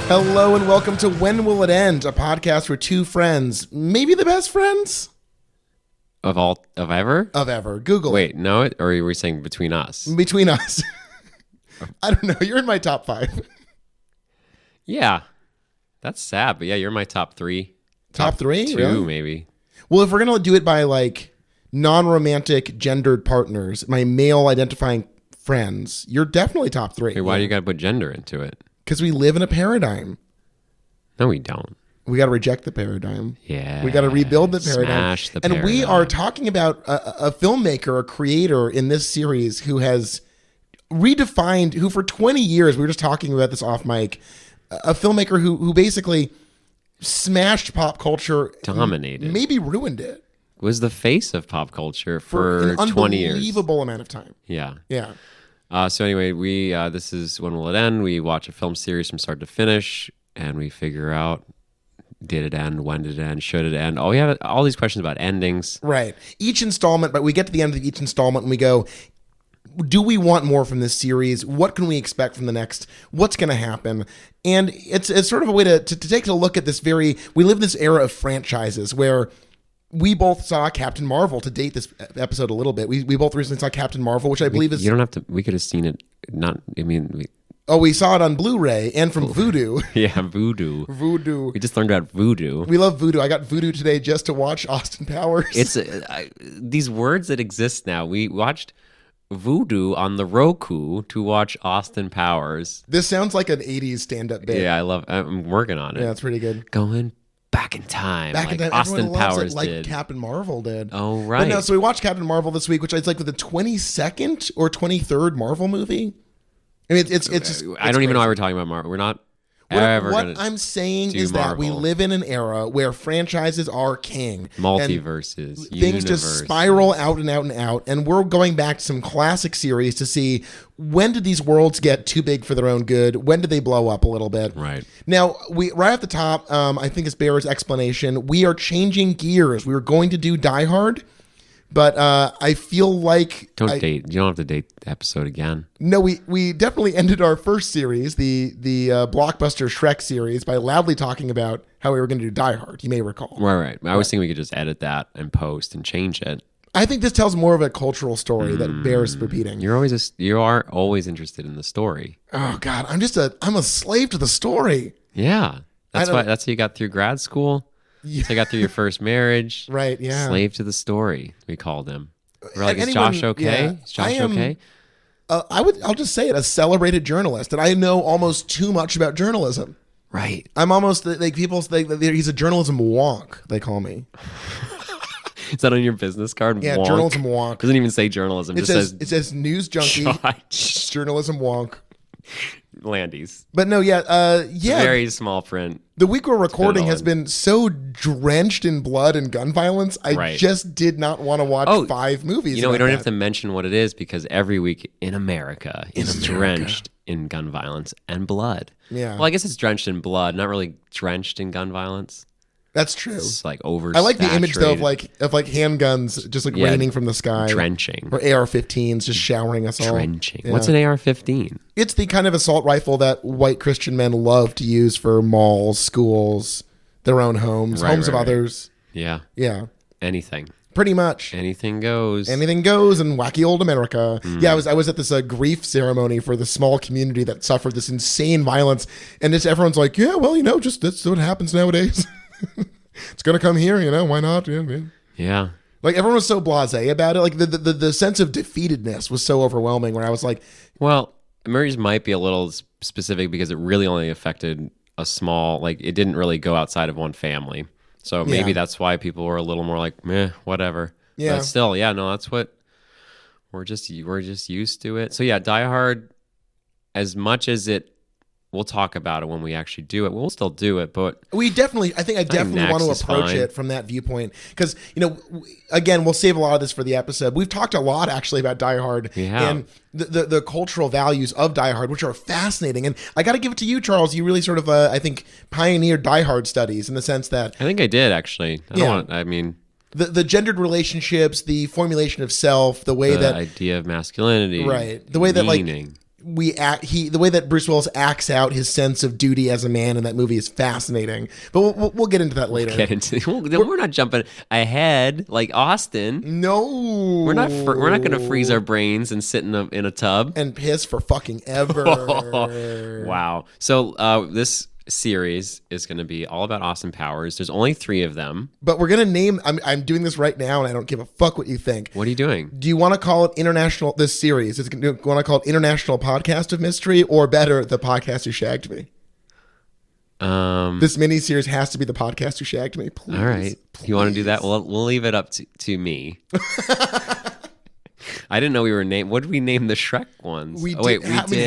Hello and welcome to When Will It End, a podcast where two friends, maybe the best friends of ever. Google. Wait, no, or were we saying between us? Between us. I don't know. You're in my top 5. Yeah, that's sad, but yeah, you're my top 3. Top 3? 2, really? Maybe. Well, if we're gonna do it by like non-romantic gendered partners, my male identifying friends, you're definitely top 3. Hey, why do you got to put gender into it? Because we live in a paradigm. No, we don't. We got to reject the paradigm. Yeah. We got to rebuild the paradigm. Smash the paradigm. And we are talking about a filmmaker, a creator in this series who has redefined, who for 20 years, we were just talking about this off mic, a filmmaker who basically smashed pop culture. Dominated. Maybe ruined it. Was the face of pop culture for an 20 years. Unbelievable amount of time. Yeah. Yeah. So anyway, we this is When Will It End? We watch a film series from start to finish, and we figure out, did it end? When did it end? Should it end? Oh, we have all these questions about endings. Right. Each installment, but we get to the end of each installment and we go, do we want more from this series? What can we expect from the next? What's going to happen? And it's sort of a way to take a look at this we live in this era of franchises where we both saw Captain Marvel, to date this episode a little bit. We both recently saw Captain Marvel, which I believe is... You don't have to... We could have seen it... we saw it on Blu-ray and from Vudu. Yeah, Voodoo. Voodoo. We just learned about Voodoo. We love Voodoo. I got Voodoo today just to watch Austin Powers. It's these words that exist now. We watched Voodoo on the Roku to watch Austin Powers. This sounds like an 80s stand-up bit. Yeah, I'm working on it. Yeah, it's pretty good. Going back in time. Back in time. Austin Powers it, like did. Captain Marvel did. Oh, right. But no, so we watched Captain Marvel this week, which is like the 22nd or 23rd Marvel movie. I mean, it's I don't even know why we're talking about Marvel. We're not ever What I'm saying is Marvel. that we live in an era where franchises are king. Multiverses. Things just spiral out and out and out. And we're going back to some classic series to see, when did these worlds get too big for their own good? When did they blow up a little bit? Right. Now, right at the top, I think it's bears explanation. We are changing gears. We were going to do Die Hard, but I feel like... date. You don't have to date the episode again. No, we definitely ended our first series, the blockbuster Shrek series, by loudly talking about how we were going to do Die Hard. You may recall. Right. I was thinking we could just edit that and post and change it. I think this tells more of a cultural story that bears repeating. You are always interested in the story. Oh God, I'm a slave to the story. Yeah, that's how you got through grad school. Yeah. So you got through your first marriage. Right. Yeah. Slave to the story. We called him. We're like, Is Josh okay? Yeah, Is Josh okay? I'll just say it, a celebrated journalist, and I know almost too much about journalism. Right. I'm almost like people think that he's a journalism wonk. They call me. Is that on your business card? Yeah, wonk? journalism wonk. Doesn't even say journalism. It says news junkie. Journalism wonk. Landies. But no, yeah. Very small print. The week we're recording has been so drenched in blood and gun violence. I just did not want to watch 5 movies. We don't have to mention what it is, because every week in America is drenched in gun violence and blood. Yeah. Well, I guess it's drenched in blood, not really drenched in gun violence. That's true. It's like over. I like the image though of handguns just like raining from the sky, drenching, or AR-15s just showering us all. Drenching. Yeah. What's an AR-15? It's the kind of assault rifle that white Christian men love to use for malls, schools, their own homes, homes of others. Yeah. Yeah. Anything. Pretty much. Anything goes. Anything goes in wacky old America. Yeah, I was at this grief ceremony for the small community that suffered this insane violence, and everyone's like, yeah, well, just that's what happens nowadays. It's gonna come here, why not? Yeah. Like, everyone was so blasé about it. Like the sense of defeatedness was so overwhelming, where I was like, well, Murray's might be a little specific because it really only affected a small, it didn't really go outside of one family. So maybe that's why people were a little more like, meh, whatever. Yeah. But still, that's what we're just used to it. So yeah, Die Hard, as much as we'll talk about it when we actually do it. We'll still do it, but I definitely want to approach it from that viewpoint, because again, we'll save a lot of this for the episode. We've talked a lot actually about Die Hard and the cultural values of Die Hard, which are fascinating. And I got to give it to you, Charles. You really sort of I think pioneered Die Hard studies, in the sense that I think I did actually. The gendered relationships, the formulation of self, the way that idea of masculinity, right, the way that meaning. the way that Bruce Willis acts out his sense of duty as a man in that movie is fascinating. But we'll get into that later. We're not jumping ahead like Austin. No, we're not going to freeze our brains and sit in a tub and piss for fucking ever. Wow. So this series is going to be all about Austin Powers. There's only 3 of them. But we're going to name... I'm doing this right now, and I don't give a fuck what you think. What are you doing? Do you want to call it International... This series, do you want to call it International Podcast of Mystery, or better, The Podcast Who Shagged Me? This mini-series has to be The Podcast Who Shagged Me. Please. All right. Please. You want to do that? We'll leave it up to me. I didn't know we were named. What did we name the Shrek ones? We did.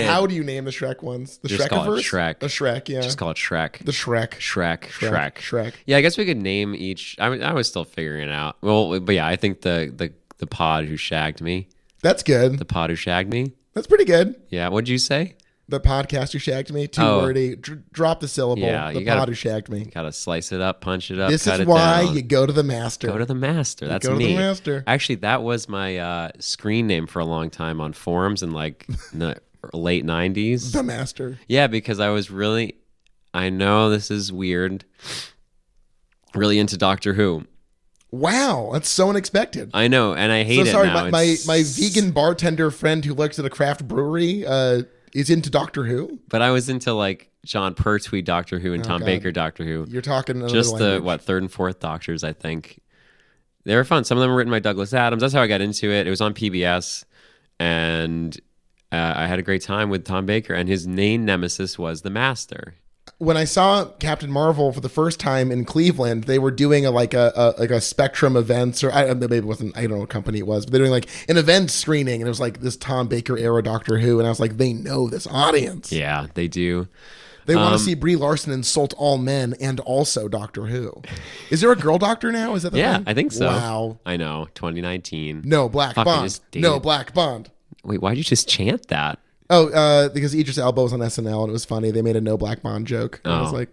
How do you name the Shrek ones? The Just call it Shrek. The Shrek, yeah. Just call it Shrek. The Shrek. Shrek. Yeah, I guess we could name each. I was still figuring it out. Well, but yeah, I think the pod who shagged me. That's good. The pod who shagged me. That's pretty good. Yeah. What'd you say? The podcast who shagged me. Two-wordy. Drop the syllable. Yeah, the pod who shagged me. You gotta slice it up, punch it up. This is why you go to the master. Go to the master. That's me. Go to the master. Actually, that was my screen name for a long time on forums in like the late 90s. The master. Yeah, because I was really, I know this is weird, really into Doctor Who. Wow, that's so unexpected. I know, and I hate it now. My vegan bartender friend who works at a craft brewery is into Doctor Who. But I was into like John Pertwee Doctor Who and Tom Baker Doctor Who. You're talking just the third and fourth Doctors, I think. They were fun. Some of them were written by Douglas Adams. That's how I got into it. It was on PBS, and I had a great time with Tom Baker. And his main nemesis was the Master. When I saw Captain Marvel for the first time in Cleveland, they were doing a Spectrum events, or maybe it wasn't, I don't know what company it was, but they're doing like an event screening, and it was like this Tom Baker era Doctor Who, and I was like, they know this audience. Yeah, they do. They want to see Brie Larson insult all men and also Doctor Who. Is there a girl doctor now? Is that the thing? I think so. Wow. I know, 2019. No Black Bond. No Black Bond. Wait, why'd you just chant that? Oh, because Idris Elba was on SNL and it was funny. They made a no Black Bond joke. And I was like,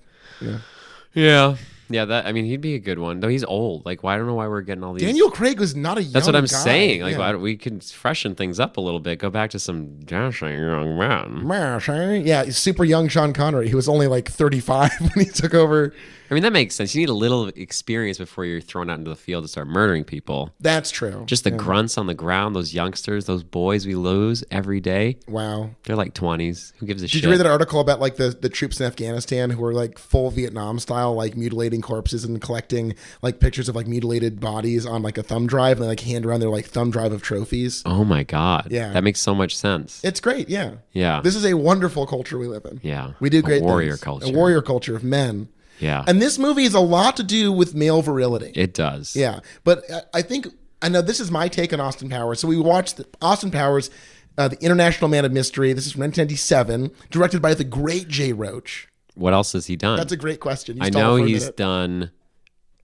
yeah. That, I mean, he'd be a good one, though he's old. Like, I don't know why we're getting all these. Daniel Craig was not a young guy. That's what I'm saying. Like, we could freshen things up a little bit. Go back to some dashing young man. Yeah, super young Sean Connery. He was only like 35 when he took over. I mean, that makes sense. You need a little experience before you're thrown out into the field to start murdering people. That's true. Just the grunts on the ground, those youngsters, those boys we lose every day. Wow. They're like 20s. Who gives a shit? Did you read that article about like the troops in Afghanistan who were like full Vietnam style, like mutilating corpses and collecting like pictures of like mutilated bodies on like a thumb drive, and they like hand around their like thumb drive of trophies? Oh my God. Yeah. That makes so much sense. It's great. Yeah. Yeah. This is a wonderful culture we live in. Yeah. We do great warrior things. culture. A warrior culture of men. Yeah. And this movie has a lot to do with male virility. It does. Yeah. But I know this is my take on Austin Powers. So we watched Austin Powers, The International Man of Mystery. This is from 1997, directed by the great Jay Roach. What else has he done? That's a great question. I know he's done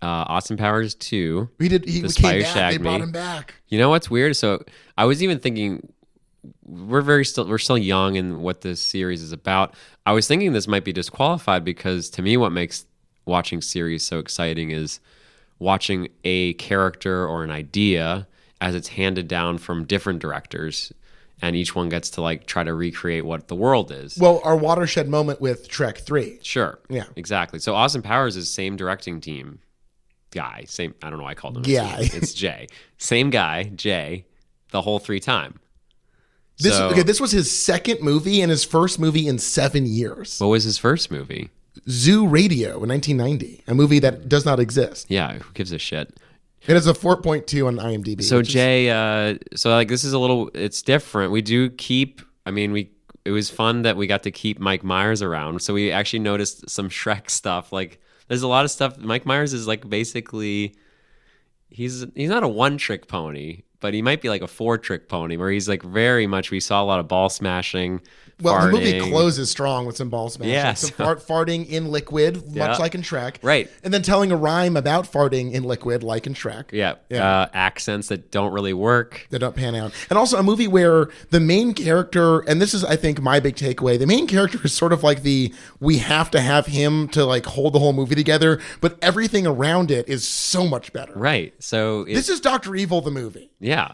Austin Powers 2. He came back. They brought him back. You know what's weird? So I was even thinking, we're still young in what this series is about. I was thinking this might be disqualified because to me what makes watching series so exciting is watching a character or an idea as it's handed down from different directors, and each one gets to like try to recreate what the world is. Well, our watershed moment with Trek 3. Sure. Yeah. Exactly. So Austin Powers is same directing team guy. Same, I don't know why I called him guy. It's Jay. Same guy, Jay, the whole 3 time. This was his second movie and his first movie in 7 years. What was his first movie? Zoo Radio in 1990, a movie that does not exist. Yeah, who gives a shit? It has a 4.2 on IMDb. So Jay, this is it's different. We do keep, it was fun that we got to keep Mike Meyers around. So we actually noticed some Shrek stuff. Like there's a lot of stuff. Mike Meyers is like basically, he's not a one-trick pony, but he might be like a 4-trick pony where he's like very much, we saw a lot of ball smashing. Well, farting. the movie closes strong with some ball smashing. Yeah, some farting in liquid, much like in Shrek. Right. And then telling a rhyme about farting in liquid, like in Shrek. Yeah. Accents that don't really work. That don't pan out. And also a movie where the main character, and this is, I think, my big takeaway, the main character is sort of like we have to have him to like hold the whole movie together, but everything around it is so much better. Right. So this is Dr. Evil, the movie. Yeah.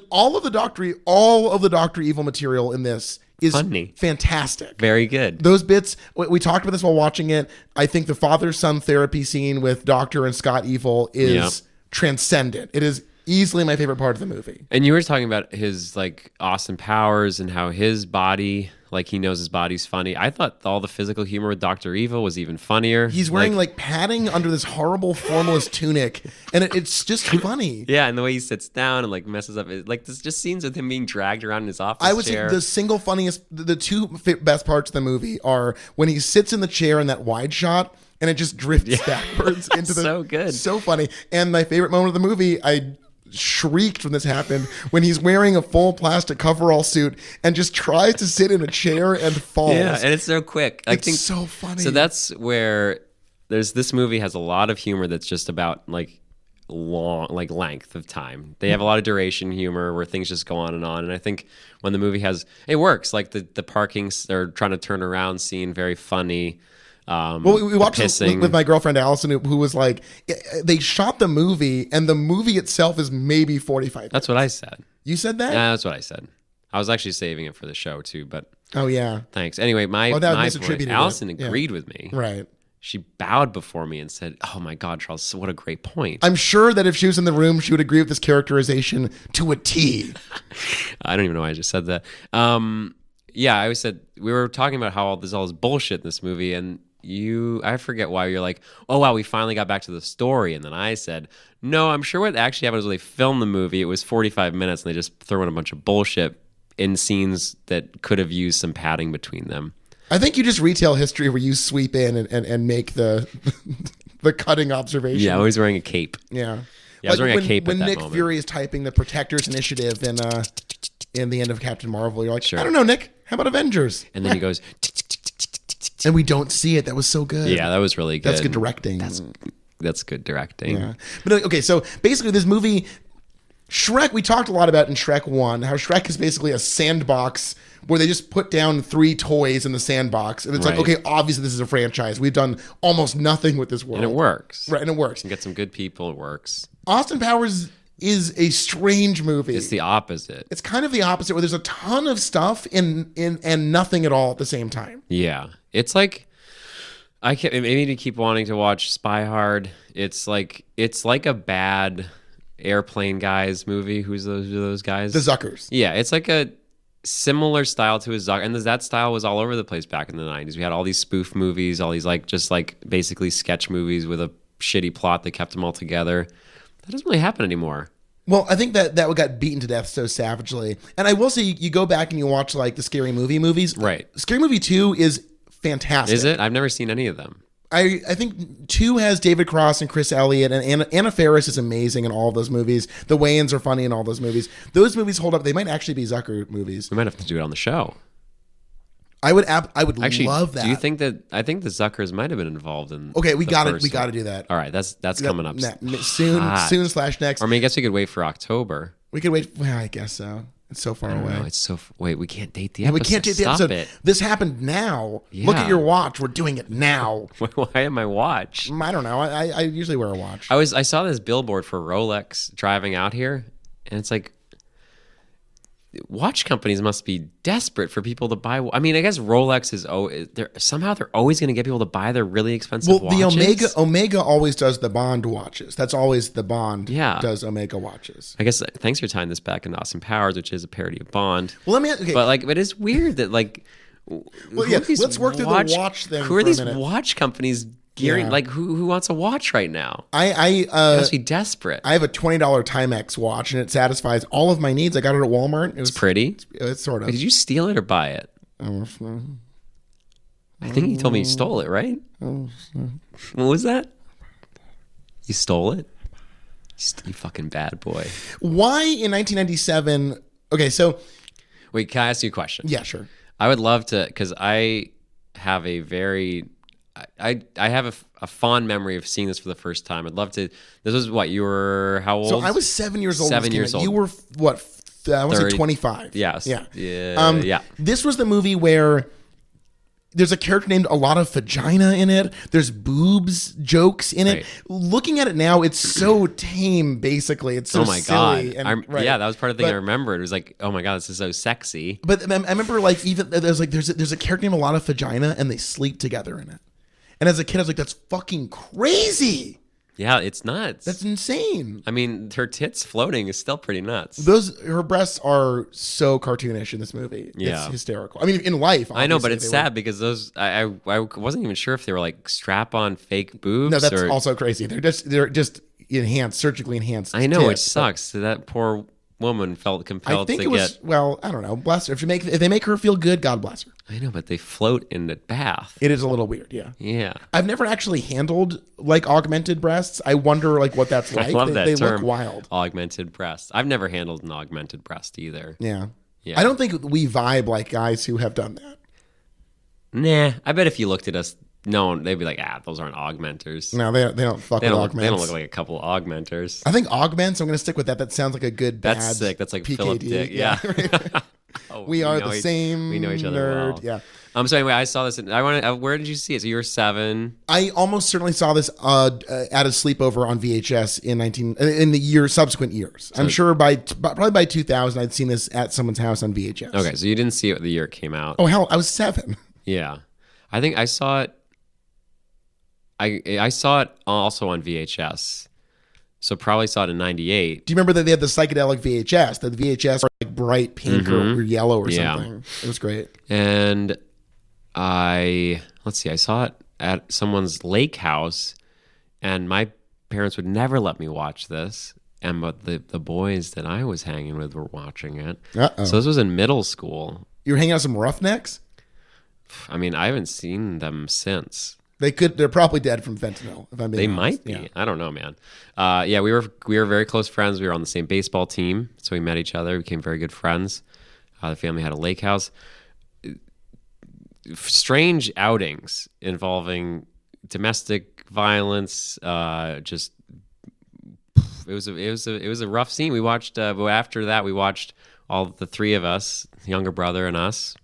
All of the Dr. Evil material in this is funny, fantastic. Very good. Those bits, we talked about this while watching it. I think the father-son therapy scene with Doctor and Scott Evil is transcendent. It is easily my favorite part of the movie. And you were talking about his like Austin Powers and how his body, like he knows his body's funny. I thought all the physical humor with Dr. Evil was even funnier. He's wearing like padding under this horrible formalist tunic, and it's just funny. Yeah, and the way he sits down and like messes up, like there's just scenes with him being dragged around in his office I would chair. say the single funniest, the two best parts of the movie are when he sits in the chair in that wide shot, and it just drifts backwards into the. So good, so funny. And my favorite moment of the movie, I shrieked when this happened, when he's wearing a full plastic coverall suit and just tries to sit in a chair and falls. Yeah, and it's so quick. I think so funny. So that's where this movie has a lot of humor that's just about like long, like length of time. They have a lot of duration humor where things just go on. And I think when the movie it works, like the parking, they're trying to turn around scene, very funny. Well, we watched it with my girlfriend Allison, who was like, they shot the movie, and the movie itself is maybe 45 minutes. That's what I said. You said that? Yeah, that's what I said. I was actually saving it for the show too, but oh yeah, thanks. Anyway, my point, Allison agreed with me. Right. She bowed before me and said, "Oh my God, Charles, what a great point." I'm sure that if she was in the room, she would agree with this characterization to a T. I don't even know why I just said that. Yeah, I always said we were talking about how there's all this bullshit in this movie, and I forget why you're like, oh wow, we finally got back to the story, and then I said, no, I'm sure what actually happened was when they filmed the movie, it was 45 minutes, and they just threw in a bunch of bullshit in scenes that could have used some padding between them. I think you just retell history where you sweep in and make the the cutting observation. Yeah, I was wearing a cape. Yeah, I was wearing a cape when at that Nick moment. Fury is typing the Protectors Initiative in the end of Captain Marvel, you're like, Sure. I don't know, Nick. How about Avengers? And then he goes, and we don't see it. That was so good. yeah, that was really good. That's good directing. That's good directing. Yeah. But okay, so basically this movie, Shrek, we talked a lot about in Shrek 1, how Shrek is basically a sandbox where they just put down 3 toys in the sandbox. And it's like, okay, obviously this is a franchise. We've done almost nothing with this world. And it works. Right, and it works. You get some good people, it works. Austin Powers is a strange movie. It's the opposite. It's kind of the opposite, where there's a ton of stuff and nothing at all at the same time. Yeah. It's like it made me keep wanting to watch Spy Hard. It's like a bad Airplane Guys movie. Who are those guys? The Zuckers. Yeah, it's like a similar style to his Zucker, and that style was all over the place back in the 90s. We had all these spoof movies, all these just basically sketch movies with a shitty plot that kept them all together. That doesn't really happen anymore. Well, I think that got beaten to death so savagely. And I will say, you go back and you watch like the Scary Movie movies. Right. Scary Movie 2 is fantastic. Is it? I've never seen any of them. I think 2 has David Cross and Chris Elliott, and Anna Faris is amazing in all of those movies. The Wayans are funny in all those movies. Those movies hold up. They might actually be Zucker movies. We might have to do it on the show. I would Actually, love that. Do you think that? I think the Zuckers might have been involved in. Okay, we got it. We got to do that. All right, that's coming up soon. Next. Or I guess we could wait for October. We could wait. Well, I guess so. It's so far away. Wait, we can't date the episode. We can't date the Stop episode. It. This happened now. Yeah. Look at your watch. We're doing it now. Why am I watch? I don't know. I usually wear a watch. I saw this billboard for Rolex driving out here, and it's like, watch companies must be desperate for people to buy. I mean, I guess Rolex is they're always going to get people to buy their really expensive watches. The Omega always does the Bond watches. That's always the Bond. Yeah. Does Omega watches. I guess thanks for tying this back into Austin Powers, which is a parody of Bond. Well, let me. Okay. But it's weird that let's work through the watch thing. Who are these watch companies? Who wants a watch right now? I must be desperate. I have a $20 Timex watch, and it satisfies all of my needs. I got it at Walmart. It's pretty. It's sort of. Did you steal it or buy it? I think you told me you stole it, right? What was that? You stole it? You fucking bad boy. Why in 1997? Okay, so wait, can I ask you a question? Yeah, sure. I would love to, because I have a very. I have a fond memory of seeing this for the first time. I'd love to. This was what, you were how old? So I was 7 years old. 7 years old. You were what? I want to say 25. Yes. Yeah. Yeah. This was the movie where There's a character named a lot of vagina in it. There's boobs jokes in it. Right. Looking at it now, it's so tame. Basically, it's so silly. And, yeah, that was part of the thing I remembered. It was like, oh my god, this is so sexy. But I remember like even there's a character named a lot of vagina, and they sleep together in it. And as a kid, I was like, that's fucking crazy. Yeah, it's nuts. That's insane. I mean, her tits floating is still pretty nuts. Her breasts are so cartoonish in this movie. Yeah. It's hysterical. I mean, in life, I know, but it's sad because those I wasn't even sure if they were like strap-on fake boobs. No, that's also crazy. They're just enhanced, surgically enhanced. I know, tits, it sucks. So that poor woman felt compelled I think to get. Well, I don't know. Bless her. If they make her feel good, God bless her. I know, but they float in the bath. It is a little weird, yeah. Yeah. I've never actually handled like augmented breasts. I wonder like what that's like. I love that they term. Look wild. Augmented breasts. I've never handled an augmented breast either. Yeah. Yeah. I don't think we vibe like guys who have done that. Nah. I bet if you looked at us, no, they'd be like, those aren't augmenters. No, they don't fuck with augments. They don't look like a couple augmenters. I think augments. I'm going to stick with that. That sounds like a good. That's bad sick. That's like PKD. Philip Dick. Yeah. We are the same. We know each other nerd. well. Yeah. So anyway, I saw this. Where did you see it? So you were 7. I almost certainly saw this at a sleepover on VHS in the subsequent years. I'm sure probably by 2000 I'd seen this at someone's house on VHS. Okay, so you didn't see it the year it came out. Oh hell, I was 7. Yeah, I think I saw it. I saw it also on VHS. So probably saw it in 98. Do you remember that they had the psychedelic VHS? The VHS were like bright pink or yellow or something. It was great. And I saw it at someone's lake house, and my parents would never let me watch this. But the boys that I was hanging with were watching it. Uh-oh. So this was in middle school. You were hanging out with some roughnecks? I mean, I haven't seen them since. They're probably dead from fentanyl, if I'm being honest. Might be. Yeah. I don't know, man. Yeah, we were very close friends. We were on the same baseball team, so we met each other, became very good friends. The family had a lake house. Strange outings involving domestic violence. Just it was a rough scene. We watched. After that, we watched all the 3 of us, younger brother and us.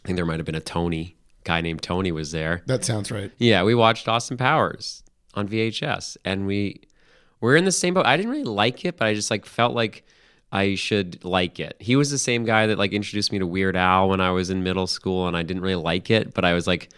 I think there might have been a guy named Tony was there. That sounds right. Yeah, we watched Austin Powers on VHS, and we're in the same boat. I didn't really like it, but I just like felt like I should like it. He was the same guy that like introduced me to Weird Al when I was in middle school, and I didn't really like it, but I was like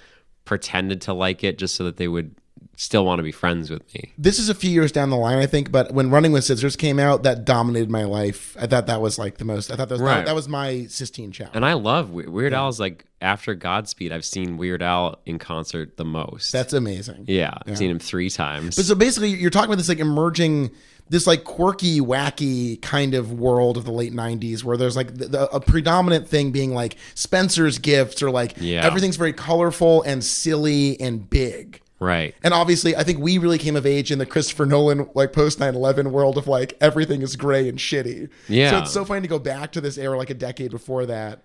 pretended to like it just so that they would still want to be friends with me. This is a few years down the line, I think, but when Running with Scissors came out, that dominated my life. I thought that was like the most. I thought that was my Sistine Chapel. And I love Weird Al's like after Godspeed, I've seen Weird Al in concert the most. That's amazing. Yeah, I've seen him 3 times. But so basically, you're talking about this like emerging, this like quirky, wacky kind of world of the late 90s where there's like a predominant thing being like Spencer's Gifts or like everything's very colorful and silly and big. Right. And obviously, I think we really came of age in the Christopher Nolan, like post 9/11 world of like everything is gray and shitty. Yeah. So it's so funny to go back to this era like a decade before that.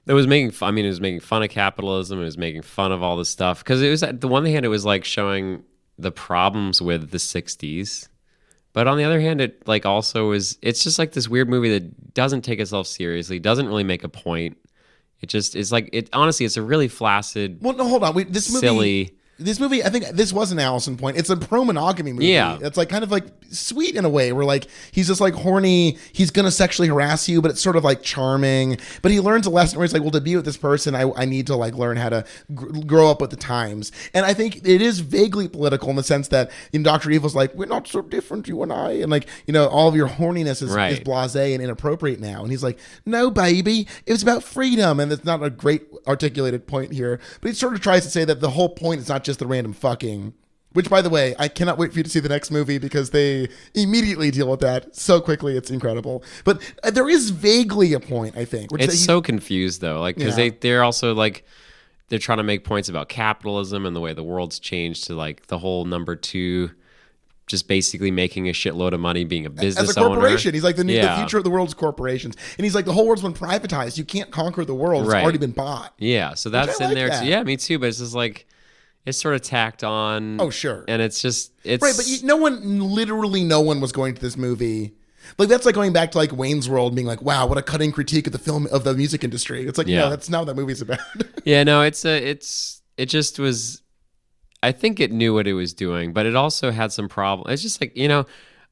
It was making fun. I mean, it was making fun of capitalism. It was making fun of all this stuff because it was, at the one hand, it was like showing the problems with the 60s. But on the other hand, it like also is, it's just like this weird movie that doesn't take itself seriously, doesn't really make a point. It just is like, it honestly, it's a really flaccid, well, no, hold on. Silly. This movie, I think this was an Allison point. It's a pro-monogamy movie. Yeah. It's like kind of like sweet in a way where like he's just like horny. He's going to sexually harass you, but it's sort of like charming. But he learns a lesson where he's like, well, to be with this person, I need to like learn how to grow up with the times. And I think it is vaguely political in the sense that Dr. Evil's like, we're not so different, you and I. And like, all of your horniness is blasé and inappropriate now. And he's like, no, baby, it was about freedom. And it's not a great articulated point here. But he sort of tries to say that the whole point is not just the random fucking, which by the way, I cannot wait for you to see the next movie because they immediately deal with that so quickly. It's incredible. But there is vaguely a point, I think. It's so confused though. Like, cause they're also like, they're trying to make points about capitalism and the way the world's changed to like the whole number 2, just basically making a shitload of money being a business as a corporation. Owner. He's like the future of the world's corporations. And he's like, the whole world's been privatized. You can't conquer the world. It's already been bought. Yeah. So that's in there too. Yeah, me too. But it's just like, it's sort of tacked on. Oh, sure. And it's right. But no one was going to this movie. Like that's like going back to like Wayne's World, being like, wow, what a cutting critique of the music industry. It's like, no, that's not what that movie's about. Yeah, no, it just was. I think it knew what it was doing, but it also had some problem. It's just like,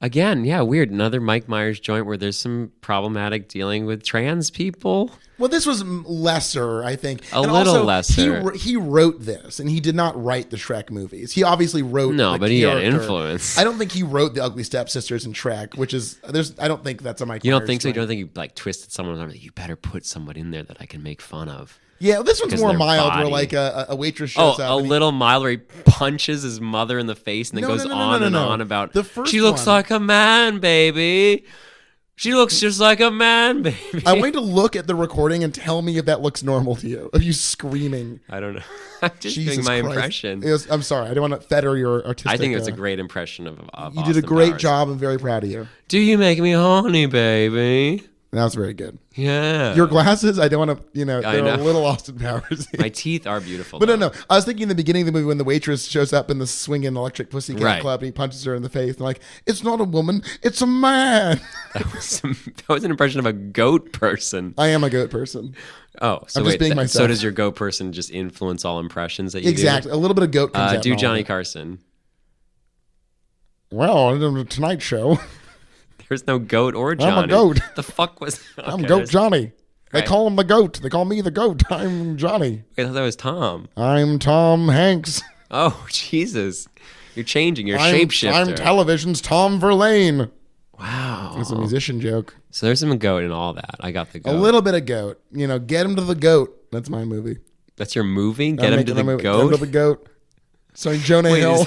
again, yeah, weird. Another Mike Meyers joint where there's some problematic dealing with trans people. Well, this was lesser, I think. A little lesser. He wrote this, and he did not write the Shrek movies. He obviously wrote. No, but he character. had influence. I don't think he wrote the Ugly Stepsisters in Shrek, which is I don't think that's a Mike. You don't Myers think so? You joint. don't think you like twisted someone's arm? You better put someone in there that I can make fun of. Yeah, this one's more mild, body. where like a waitress shows up. Oh, a little mild where he punches his mother in the face and then goes on and on about the first she looks like a man, baby. She looks just like a man, baby. I want you to look at the recording and tell me if that looks normal to you. Of you screaming. I don't know. I'm just Jesus doing my Christ. impression. I'm sorry. I don't want to fetter your artistic. I think it's a great impression of you did a Austin great Powers. job. I'm very proud of you. Do you make me horny, baby? That was very good. Yeah. Your glasses, I don't want to, they're know. a little Austin Powers. My teeth are beautiful. But though. no. I was thinking in the beginning of the movie when the waitress shows up in the swinging Electric Pussycat Right. Club and he punches her in the face and like, it's not a woman, it's a man. That was an impression of a goat person. I am a goat person. Oh, so I'm just being myself. So does your goat person just influence all impressions that you Exactly. A little bit of goat comes do? out. Do in all Johnny of it. Carson. Well, on the Tonight Show. There's no goat or Johnny. I'm a goat. The fuck was? Okay, I'm Goat Johnny. They Right. call him the goat. They call me the goat. I'm Johnny. I thought that was Tom. I'm Tom Hanks. Oh Jesus, you're changing. You're a I'm shapeshifter. television's Tom Verlaine. Wow. It's a musician joke. So there's some goat in all that. I got the goat. A little bit of goat. Get him to the goat. That's my movie. That's your movie. Get I'm him to making the a movie. Get him to goat. the goat. Starring Jonah Wait, Hill.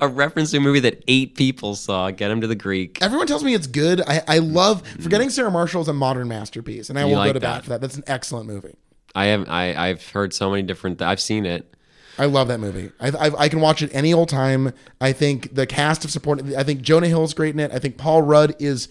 A reference to a movie that 8 people saw. Get him to the Greek. Everyone tells me it's good. I love Forgetting Sarah Marshall is a modern masterpiece, and I will like go to bat that? for that. That's an excellent movie. I've heard so many different. I've seen it. I love that movie. I can watch it any old time. I think the cast of supporting. I think Jonah Hill's great in it. I think Paul Rudd is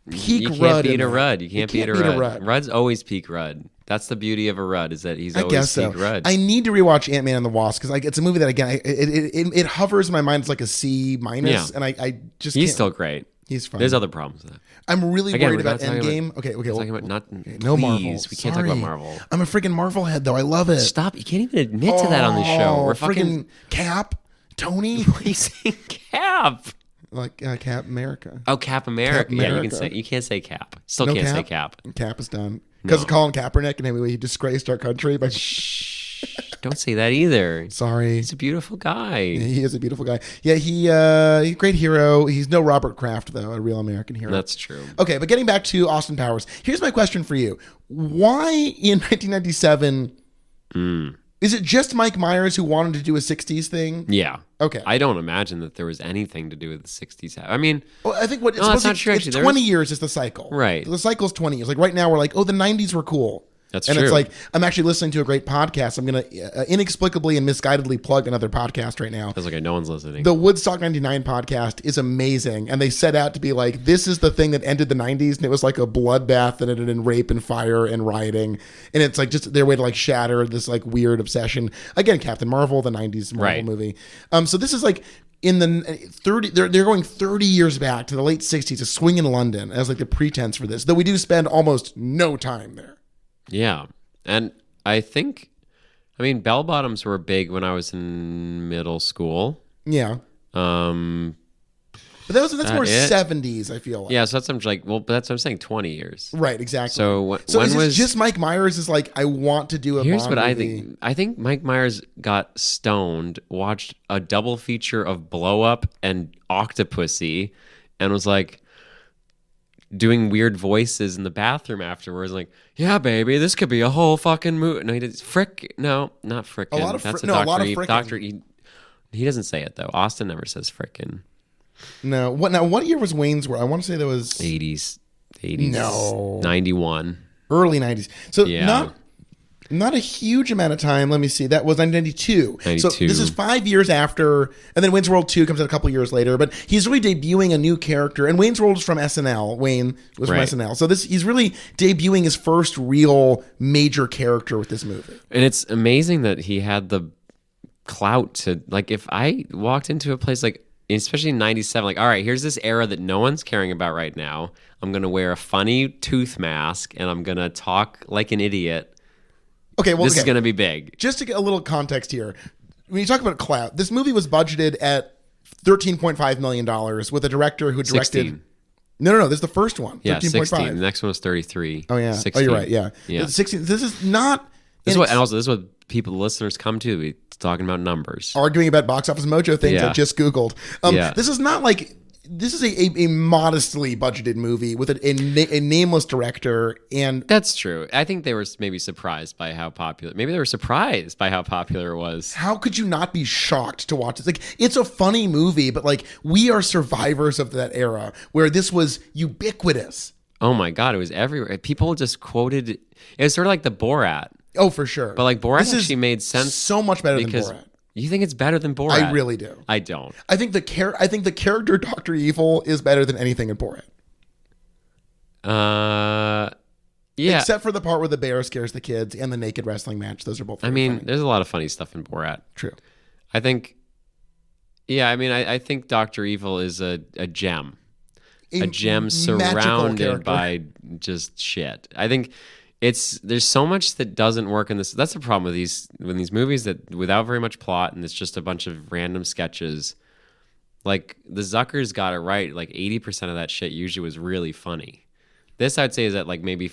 peak You can't Rudd. beat in a that. Rudd. You can't beat a Rudd. Rudd. Rudd's always peak Rudd. That's the beauty of a Rudd is that he's I always guess so. peak Rudd. I need to rewatch Ant-Man and the Wasp because it's a movie that again it hovers in my mind. It's like a C minus, Yeah. and I just He's can't. still great. He's fine. There's other problems with that. I'm really Again, worried we're about not talking Endgame. about- Okay. We're talking about not. No please, Marvel. We can't talk about Sorry. Marvel. I'm a freaking Marvel head though. I love it. Stop! You can't even admit to that on the show. We're fucking. freaking Cap, Tony, What are you saying? Cap. like Cap America. Oh, Cap America. Cap Yeah, America. you can't say Cap. Still No can't Cap? say Cap. Cap is done because of Colin Kaepernick and anyway he disgraced our country. But Don't say that either. sorry, He's a beautiful guy. he is a beautiful guy. Yeah, he's a great hero. He's no Robert Kraft though, a real American hero. That's true. Okay, but getting back to Austin Powers, here's my question for you: why in 1997? Is it just Mike Myers who wanted to do a 60s thing? Yeah. Okay. I don't imagine that there was anything to do with the 60s. I mean, Well, I think what it's No, that's supposed not to, true, it's actually. 20 years is the cycle. Right. The cycle's 20 years. Like right now we're like, oh, the 90s were cool. That's and true. it's like, I'm actually listening to a great podcast. I'm going to inexplicably and misguidedly plug another podcast right now. feels like no one's listening. The Woodstock 99 podcast is amazing. And they set out to be like, this is the thing that ended the 90s. And it was like a bloodbath and it ended in rape and fire and rioting. And it's like just their way to like shatter this like weird obsession. Again, Captain Marvel, the 90s Marvel Right. movie. So this is like in the 30, they're going 30 years back to the late 60s, a swing in London as like the pretense for this, though we do spend almost no time there. Yeah. And I mean, bell bottoms were big when I was in middle school. Yeah. Um, But that's more it? 70s, I feel like. yeah, so that's I'm like, well, but that's what I'm saying, 20 years. Right, exactly. So when is it was just Mike Myers is like, I want to do a Here's Bond what I movie. think. I think Mike Myers got stoned, watched a double feature of Blow Up and Octopussy, and was like doing weird voices in the bathroom afterwards, like, "Yeah, baby, this could be a whole fucking movie." No, he did no, not frickin'. A lot of That's no, a lot of Doctor. frickin'. Doctor. He doesn't say it though. Austin never says frickin'. No. What year was Wayne's World? I want to say that was 80s. No. 91. early 90s. So Yeah. not a huge amount of time. Let me see. That was 1992. So 92. this is 5 years after, and then Wayne's World 2 comes out a couple years later. But he's really debuting a new character. And Wayne's World is from SNL. Wayne was Right. from SNL. So he's really debuting his first real major character with this movie. And it's amazing that he had the clout to, like, if I walked into a place like, especially in 97, like, all right, here's this era that no one's caring about right now. I'm going to wear a funny tooth mask and I'm going to talk like an idiot. Okay, well, this is going to be big. Just to get a little context here, when you talk about clout, this movie was budgeted at $13.5 million with a director who directed... 16. No, this is the first one. Yeah, 13.5. 16. The next one was 33. Oh, yeah. 16. Oh, you're right, yeah. 16. This is not... And also, this is what people, listeners come to. We're talking about numbers. Arguing about Box Office Mojo things I just Googled. This is not like... This is a modestly budgeted movie with a nameless director, and that's true. I think they were maybe surprised by how popular. Maybe they were surprised by how popular it was. How could you not be shocked to watch this? Like, it's a funny movie, but like, we are survivors of that era where this was ubiquitous. Oh my God, it was everywhere. People just quoted. It was sort of like the Borat. Oh, for sure. But like Borat actually made sense. So much better than Borat. You think it's better than Borat? I really do. I don't. I think the character Dr. Evil is better than anything in Borat. Yeah. Except for the part where the bear scares the kids and the naked wrestling match. Those are both funny. There's a lot of funny stuff in Borat. True. I think, I think Dr. Evil is a gem. A gem surrounded by just shit. I think there's so much that doesn't work in this. That's the problem with these movies, that without very much plot and it's just a bunch of random sketches. Like the Zuckers got it right. Like 80% of that shit usually was really funny. This I'd say is that like maybe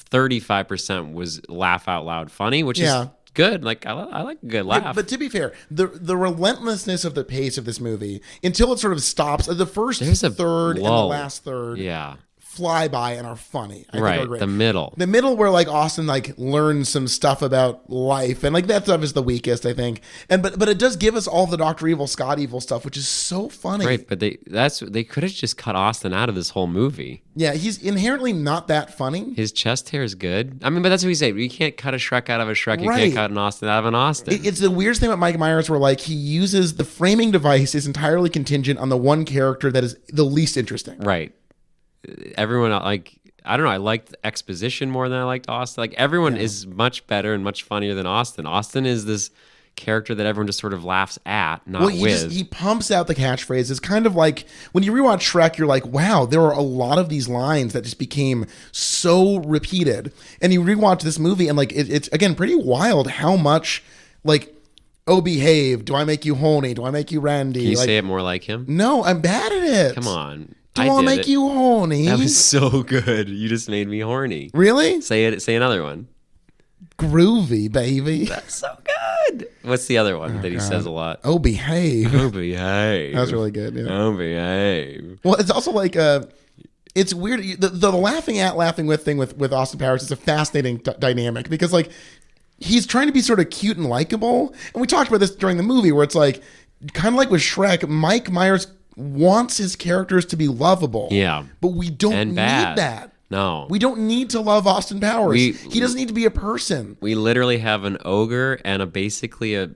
35% was laugh out loud funny, which is good. Like I like a good laugh. But to be fair, the relentlessness of the pace of this movie until it sort of stops. The first third and the last third. Yeah. Fly by and are funny. I right, think are great. The middle where like Austin like learns some stuff about life, and like that stuff is the weakest, I think. And but it does give us all the Dr. Evil, Scott Evil stuff, which is so funny. Right, but they could have just cut Austin out of this whole movie. Yeah, he's inherently not that funny. His chest hair is good. I mean, but that's what we say. You can't cut a Shrek out of a Shrek. You can't cut an Austin out of an Austin. It's the weirdest thing about Mike Meyers, where like he uses the framing device is entirely contingent on the one character that is the least interesting. Right. Everyone like. I don't know. I liked exposition more than I liked Austin. Like everyone is much better and much funnier than Austin. Austin is this character that everyone just sort of laughs at, not with. He pumps out the catchphrases. Kind of like when you rewatch Shrek, you're like, wow, there are a lot of these lines that just became so repeated. And you rewatch this movie and like it's again pretty wild how much like, oh, behave. Do I make you horny? Do I make you Randy? Can you say it more like him? No, I'm bad at it. Come on. Do I make you horny? That was so good. You just made me horny. Really? Say it. Say another one. Groovy, baby. That's so good. What's the other one that he says a lot? Oh, behave. Oh, behave. That's really good. Yeah. Oh, behave. Well, it's also like it's weird. The laughing at, laughing with thing with Austin Powers is a fascinating dynamic because like he's trying to be sort of cute and likable, and we talked about this during the movie where it's like kind of like with Shrek, Mike Myers wants his characters to be lovable. Yeah. But we don't need that. No. We don't need to love Austin Powers. He doesn't need to be a person. We literally have an ogre and basically a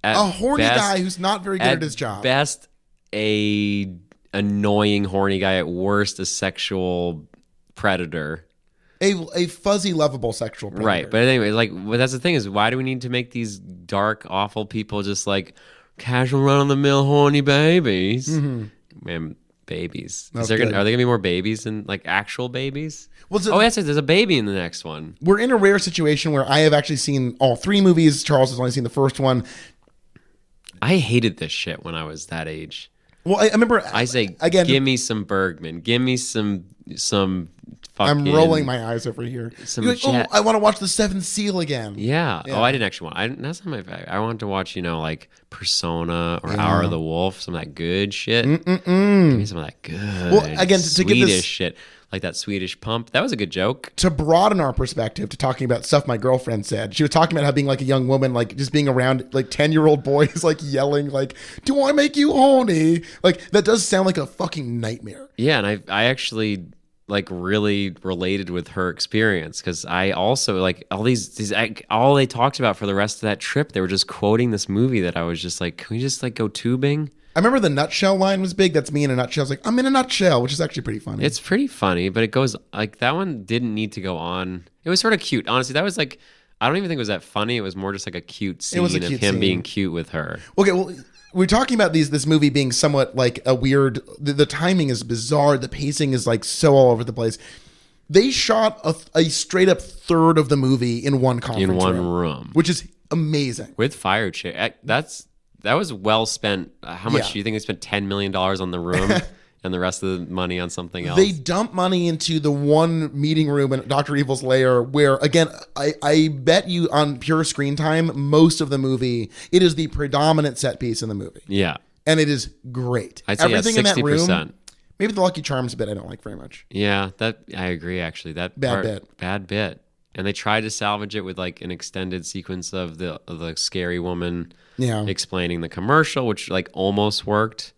horny guy who's not very good at his job. At best, a annoying horny guy. At worst, a sexual predator. A fuzzy, lovable sexual predator. Right. But anyway, that's the thing is, why do we need to make these dark, awful people just like casual, run-of-the-mill, horny babies? Mm-hmm. Man, babies. Are they gonna be more babies and like actual babies? Well, that's it. There's a baby in the next one. We're in a rare situation where I have actually seen all three movies. Charles has only seen the first one. I hated this shit when I was that age. Well, I remember. I say again, give me some Bergman. Give me some. I'm rolling my eyes over here. I want to watch The Seventh Seal again. Yeah. Oh, I didn't actually want. That's not my favorite. I wanted to watch, like Persona or Hour of the Wolf, some of that good shit. Give me some of that good. Well, again, to get this shit, like that Swedish Pump. That was a good joke. To broaden our perspective to talking about stuff my girlfriend said, she was talking about how being like a young woman, like just being around like 10-year-old boys, like yelling, like, "Do I make you horny?" Like that does sound like a fucking nightmare. Yeah, and I actually like really related with her experience because I also like all all they talked about for the rest of that trip. They were just quoting this movie that I was just like, can we just like go tubing? I remember the nutshell line was big. That's me in a nutshell. I was like, I'm in a nutshell, which is actually pretty funny. It's pretty funny, but it goes like that one didn't need to go on. It was sort of cute. Honestly, that was like, I don't even think it was that funny. It was more just like a cute scene of him being cute with her. Okay, well, we're talking about this movie being somewhat like a weird. The timing is bizarre. The pacing is like so all over the place. They shot a straight up third of the movie in one conference room, which is amazing. With fire chair. That was well spent. How much do you think they spent $10 million on the room and the rest of the money on something else? They dump money into the one meeting room in Dr. Evil's lair where, again, I bet you on pure screen time, most of the movie, it is the predominant set piece in the movie. Yeah. And it is great. I'd say everything in that room. Maybe the Lucky Charms bit I don't like very much. Yeah, I agree, actually. That bad bit. And they tried to salvage it with like an extended sequence of the scary woman explaining the commercial, which like almost worked.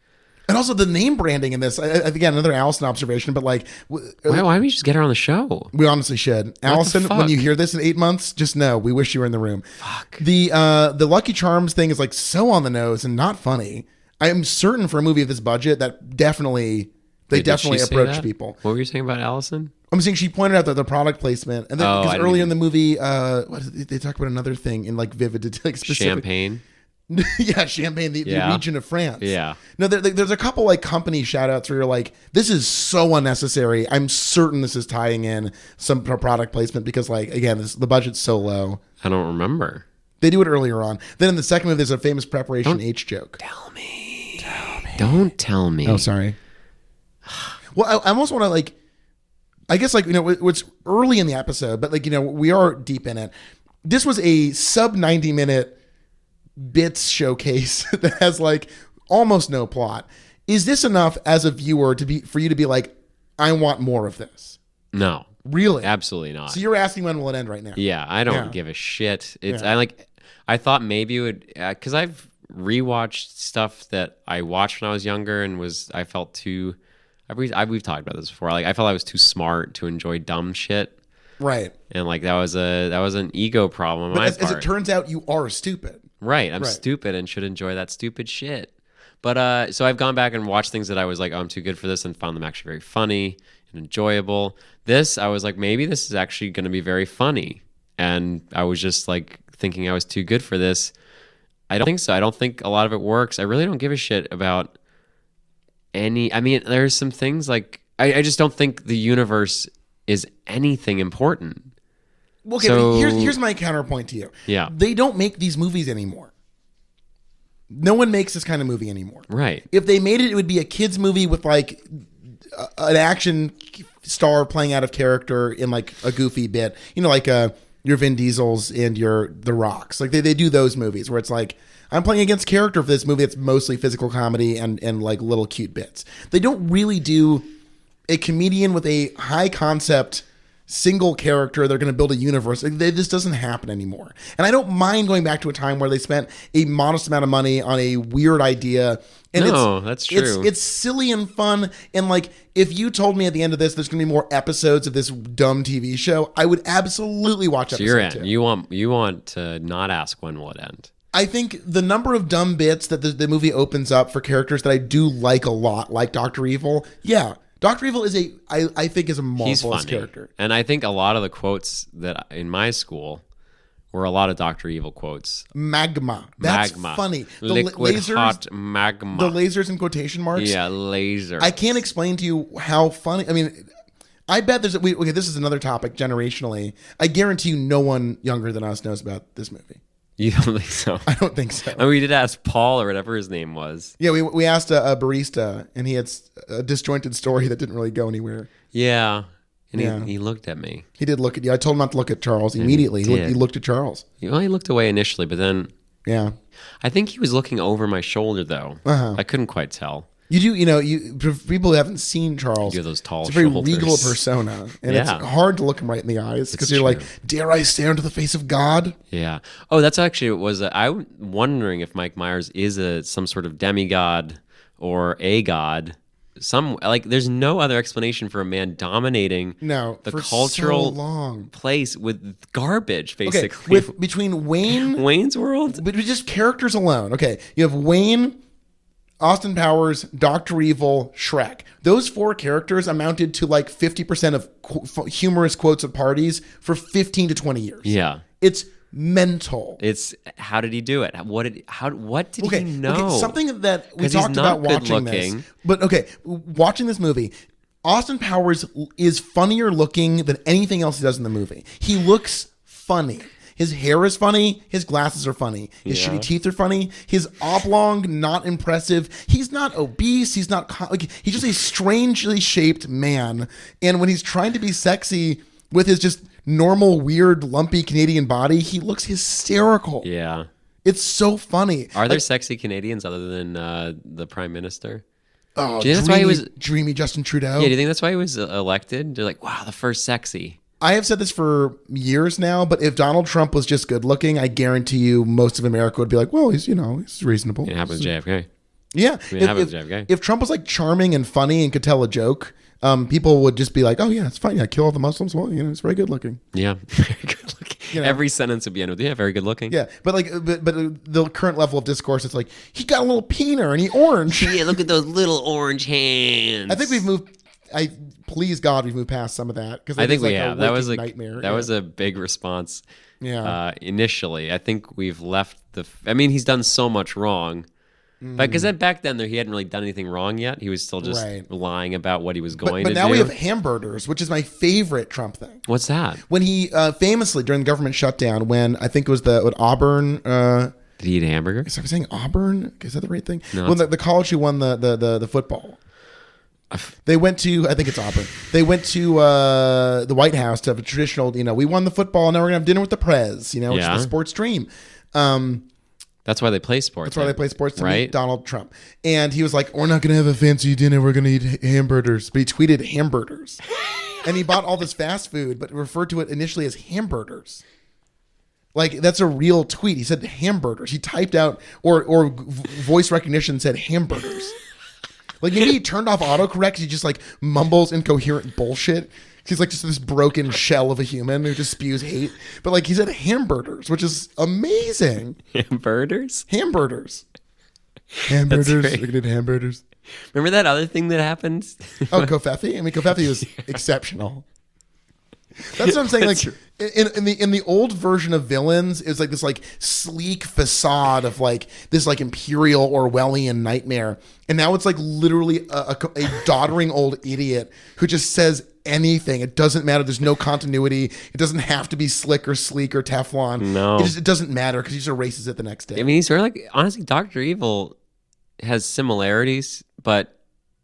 And also the name branding in this, again, another Allison observation, but like... why don't we just get her on the show? We honestly should. Allison, when you hear this in 8 months, just know we wish you were in the room. Fuck. The Lucky Charms thing is like so on the nose and not funny. I am certain for a movie of this budget that definitely... They definitely approach people. What were you saying about Allison? I'm saying she pointed out that the product placement, and then because earlier in the movie, they talk about another thing in like vivid, like specific champagne. Yeah, Champagne, the region of France. Yeah. No, there's a couple like company shout outs where you're like, this is so unnecessary. I'm certain this is tying in some product placement because like again, the budget's so low. I don't remember. They do it earlier on. Then in the second movie, there's a famous Preparation H joke. Tell me. Don't tell me. Oh, sorry. Well, I almost want to like, I guess like, it's early in the episode, but like, we are deep in it. This was a sub 90 minute bits showcase that has like almost no plot. Is this enough as a viewer for you to be like, I want more of this? No. Really? Absolutely not. So you're asking when will it end right now? Yeah, I don't give a shit. I thought maybe it would, because I've rewatched stuff that I watched when I was younger and I felt too... We've talked about this before. Like I felt I was too smart to enjoy dumb shit, right? And like that was an ego problem. But as it turns out, you are stupid. Right, I'm stupid and should enjoy that stupid shit. But so I've gone back and watched things that I was like, oh, I'm too good for this, and found them actually very funny and enjoyable. This, I was like, maybe this is actually going to be very funny, and I was just like thinking I was too good for this. I don't think so. I don't think a lot of it works. I really don't give a shit about. There's some things like I just don't think the universe is anything important. Okay, so, here's my counterpoint to you. Yeah. They don't make these movies anymore. No one makes this kind of movie anymore. Right. If they made it, it would be a kid's movie with like an action star playing out of character in like a goofy bit. Like your Vin Diesels and your The Rocks. Like they do those movies where it's like, I'm playing against character for this movie. It's mostly physical comedy and like little cute bits. They don't really do a comedian with a high concept single character. They're going to build a universe. This doesn't happen anymore. And I don't mind going back to a time where they spent a modest amount of money on a weird idea. And that's true. It's silly and fun. And like, if you told me at the end of this, there's going to be more episodes of this dumb TV show, I would absolutely watch episode 2. You're in. You want to not ask when will it end. I think the number of dumb bits that the movie opens up for characters that I do like a lot, like Dr. Evil. Yeah. Dr. Evil is I think is a marvelous character. And I think a lot of the quotes that in my school were a lot of Dr. Evil quotes. Magma. That's funny. The liquid lasers, hot magma. The lasers in quotation marks. Yeah, lasers. I can't explain to you how funny. I mean, I bet this is another topic generationally. I guarantee you no one younger than us knows about this movie. You don't think so? I don't think so. And we did ask Paul or whatever his name was. Yeah, we asked a barista, and he had a disjointed story that didn't really go anywhere. Yeah. And he looked at me. He did look at you. I told him not to look at Charles immediately. He looked at Charles. He looked away initially, but then... Yeah. I think he was looking over my shoulder, though. I couldn't quite tell. You do, for people who haven't seen Charles, you have those tall it's a very shoulders. regal persona. And it's hard to look him right in the eyes because you're like, dare I stare into the face of God? Yeah. Oh, that's actually I'm wondering if Mike Meyers is some sort of demigod or a god. There's no other explanation for a man dominating the cultural place with garbage, basically. Okay, between Wayne's World? But just characters alone. Okay, you have Wayne... Austin Powers, Dr. Evil, Shrek. Those 4 characters amounted to like 50% of humorous quotes at parties for 15 to 20 years. Yeah. It's mental. It's how did he do it? What did he know? Okay, something that we 'Cause he's talked not about watching good this. looking. But okay, watching this movie, Austin Powers is funnier looking than anything else he does in the movie. He looks funny. His hair is funny. His glasses are funny. His shitty teeth are funny. His oblong, not impressive. He's not obese. He's not he's just a strangely shaped man. And when he's trying to be sexy with his just normal, weird, lumpy Canadian body, he looks hysterical. Yeah. It's so funny. Are there sexy Canadians other than the Prime Minister? Oh, do you think that's why he was dreamy Justin Trudeau? Yeah, do you think that's why he was elected? They're like, wow, the first sexy. I have said this for years now, but if Donald Trump was just good looking, I guarantee you most of America would be like, well, he's reasonable. It happened to JFK. Yeah. It happened to JFK. If Trump was like charming and funny and could tell a joke, people would just be like, oh yeah, it's fine. Yeah, kill all the Muslims. Well, it's very good looking. Yeah, very good looking. Every sentence would be ended with, yeah, very good looking. Yeah, but the current level of discourse, it's like, he got a little peener and he orange. Yeah, look at those little orange hands. I think we've moved... please God, we've moved past some of that, because I think we like have. That was a nightmare. That was a big response. Yeah. Initially, I think we've left he's done so much wrong, but because back then he hadn't really done anything wrong yet. He was still just lying about what he was going to do. But now we have hamburgers, which is my favorite Trump thing. What's that? When he famously during the government shutdown, when I think it was Auburn. Did he eat a hamburger? Is I saying Auburn? Is that the right thing? No, well, the college who won the football. They went to, I think it's Auburn. They went to the White House to have a traditional, we won the football, now we're gonna have dinner with the Prez, which is the sports dream. That's why they play sports. That's why they play sports to right? meet Donald Trump. And he was like, we're not gonna have a fancy dinner, we're gonna eat hamburgers. But he tweeted hamburgers. And he bought all this fast food, but referred to it initially as hamburgers. Like, that's a real tweet. He said hamburgers. He typed out, or voice recognition said hamburgers. Like, maybe he turned off autocorrect. He just like mumbles incoherent bullshit. He's like just this broken shell of a human who just spews hate. But like, he said hamburgers, which is amazing. Hamburgers? Hamburgers. Hamburgers. We did hamburgers. Remember that other thing that happened? Oh, Kofefi? I mean, Kofefi was exceptional. That's what I'm saying. Like in the old version of villains, it was like this like sleek facade of like this like imperial Orwellian nightmare, and now it's like literally a doddering old idiot who just says anything. It doesn't matter. There's no continuity. It doesn't have to be slick or sleek or Teflon. No, it doesn't matter because he just erases it the next day. I mean, he's sort of like, honestly, Dr. Evil has similarities, but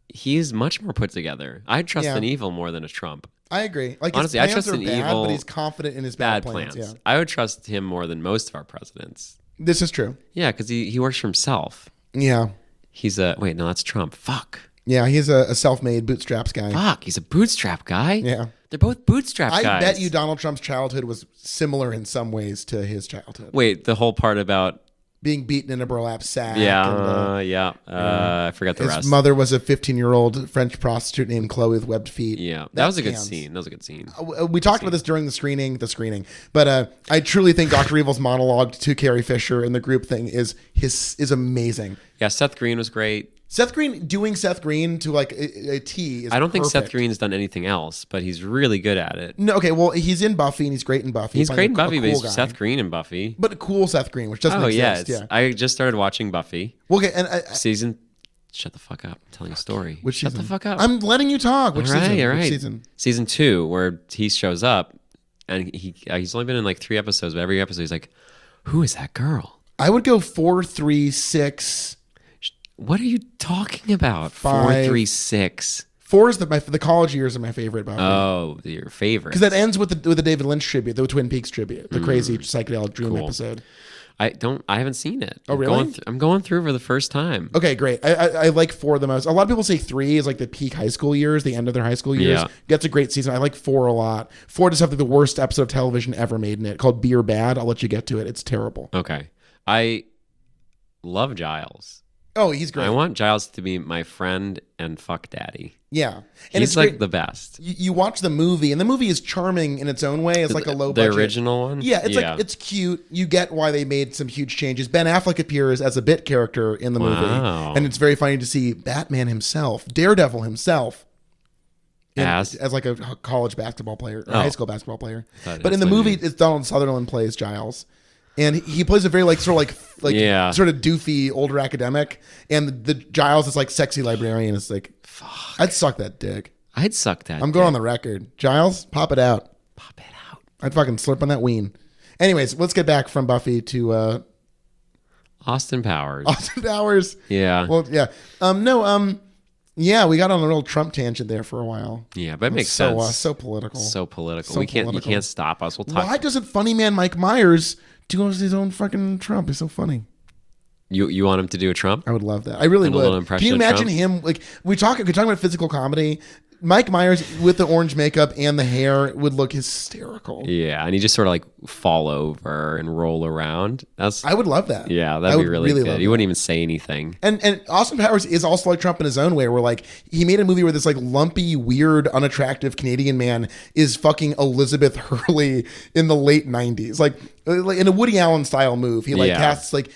he's much more put together. I trust an Evil more than a Trump. I agree. Like, honestly, his I trust plans are an bad, evil, but he's confident in his bad plans. Yeah. I would trust him more than most of our presidents. This is true. Yeah, because he works for himself. Yeah. He's wait, no, that's Trump. Fuck. Yeah, he's a self-made bootstraps guy. Fuck, he's a bootstrap guy. Yeah. They're both bootstrap guys. I bet you Donald Trump's childhood was similar in some ways to his childhood. Wait, the whole part about being beaten in a burlap sack. Yeah, I forgot the rest. His mother was a 15-year-old French prostitute named Chloe with webbed feet. Yeah, that was a good scene. We talked about this during the screening, but I truly think Dr. Evil's monologue to Carrie Fisher and the group thing is amazing. Yeah, Seth Green was great. Seth Green to like a T is I don't think perfect. Seth Green's done anything else, but he's really good at it. No, okay, well, he's in Buffy and he's great in Buffy. He's great in Buffy, cool but he's guy. Seth Green in Buffy. But a cool Seth Green, which doesn't exist. Yeah. I just started watching Buffy. Well, okay, and season. Shut the fuck up! I'm telling a story. Which Shut season? the fuck up! I'm letting you talk. Which season? All right. Which season? Season 2, where he shows up, and he's only been in like 3 episodes, but every episode he's like, "Who is that girl?" I would go 4, 3, 6. What are you talking about? 5. 4, 3, 6. 4 is the college years are my favorite Buffy. Oh, your favorite. Because that ends with the David Lynch tribute, the Twin Peaks tribute, the crazy psychedelic dream episode. I haven't seen it. Oh, really? I'm going through for the first time. Okay, great. I like 4 the most. A lot of people say 3 is like the peak high school years, the end of their high school years. Yeah. That's a great season. I like 4 a lot. 4 just have the worst episode of television ever made in it, called Be or Bad. I'll let you get to it. It's terrible. Okay. I love Giles. Oh, he's great. I want Giles to be my friend and fuck daddy. Yeah. And he's like the best. You watch the movie, and the movie is charming in its own way. It's like a low budget. The original one? Yeah, like it's cute. You get why they made some huge changes. Ben Affleck appears as a bit character in the movie. And it's very funny to see Batman himself, Daredevil himself, as like a college basketball player, or high school basketball player. But in the movie, it's Donald Sutherland plays Giles. And he plays a very like sort of Yeah. sort of doofy older academic, and the Giles is like sexy librarian. It's like, fuck, I'd suck that dick. I'd suck that. I'm going on the record. Giles, pop it out. Pop it out. I'd fucking slurp on that ween. Anyways, let's get back from Buffy to Austin Powers. Austin Powers. Yeah. Well, yeah. Yeah, we got on a real Trump tangent there for a while. Yeah, but it makes so, sense. So political. So political. So You can't political. stop us. We'll talk. Why doesn't funny man Mike Meyers do his own fucking Trump? He's so funny. You want him to do a Trump? I would love that. I really And a little would. impression Can you of imagine Trump? him like we're talking about physical comedy? Mike Myers with the orange makeup and the hair would look hysterical. Yeah, and he just sort of like fall over and roll around. I would love that. Yeah, I that'd be would really love good. He that. wouldn't even say anything. And Austin Powers is also like Trump in his own way, where like he made a movie where this like lumpy, weird, unattractive Canadian man is fucking Elizabeth Hurley in the late 90s. Like in a Woody Allen style move. He like Yeah. casts like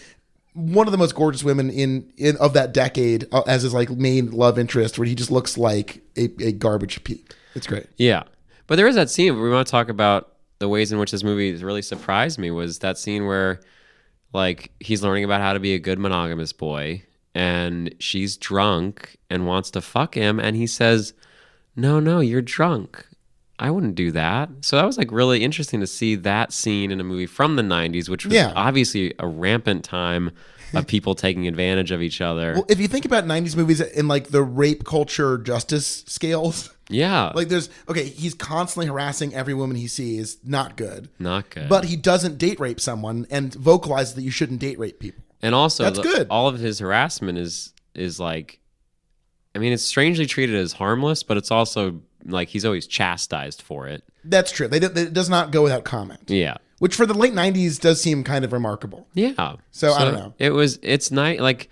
one of the most gorgeous women in of that decade as his like main love interest, where he just looks like a garbage heap. It's great. Yeah, but there is that scene. We want to talk about the ways in which this movie really surprised me. Was that scene where like he's learning about how to be a good monogamous boy, and she's drunk and wants to fuck him, and he says, "No, you're drunk. I wouldn't do that." So that was like really interesting to see that scene in a movie from the 90s, which was obviously a rampant time of people taking advantage of each other. Well, if you think about 90s movies in like the rape culture justice scales, Yeah. like he's constantly harassing every woman he sees. Not good. Not good. But he doesn't date rape someone and vocalizes that you shouldn't date rape people. And also, That's good. all of his harassment is like, I mean, it's strangely treated as harmless, but it's also like he's always chastised for it. That's true. It does not go without comment. Yeah. Which for the late 90s does seem kind of remarkable. Yeah. So I don't know. It's nice. Like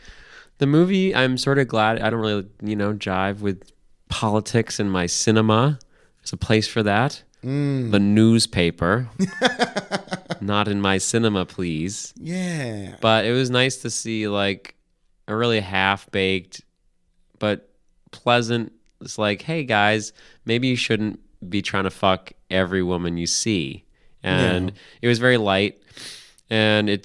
the movie, I'm sort of glad I don't really, jive with politics in my cinema. There's a place for that. The newspaper. Not in my cinema, please. Yeah. But it was nice to see like a really half-baked but pleasant. It's like, hey guys, maybe you shouldn't be trying to fuck every woman you see. And it was very light, and it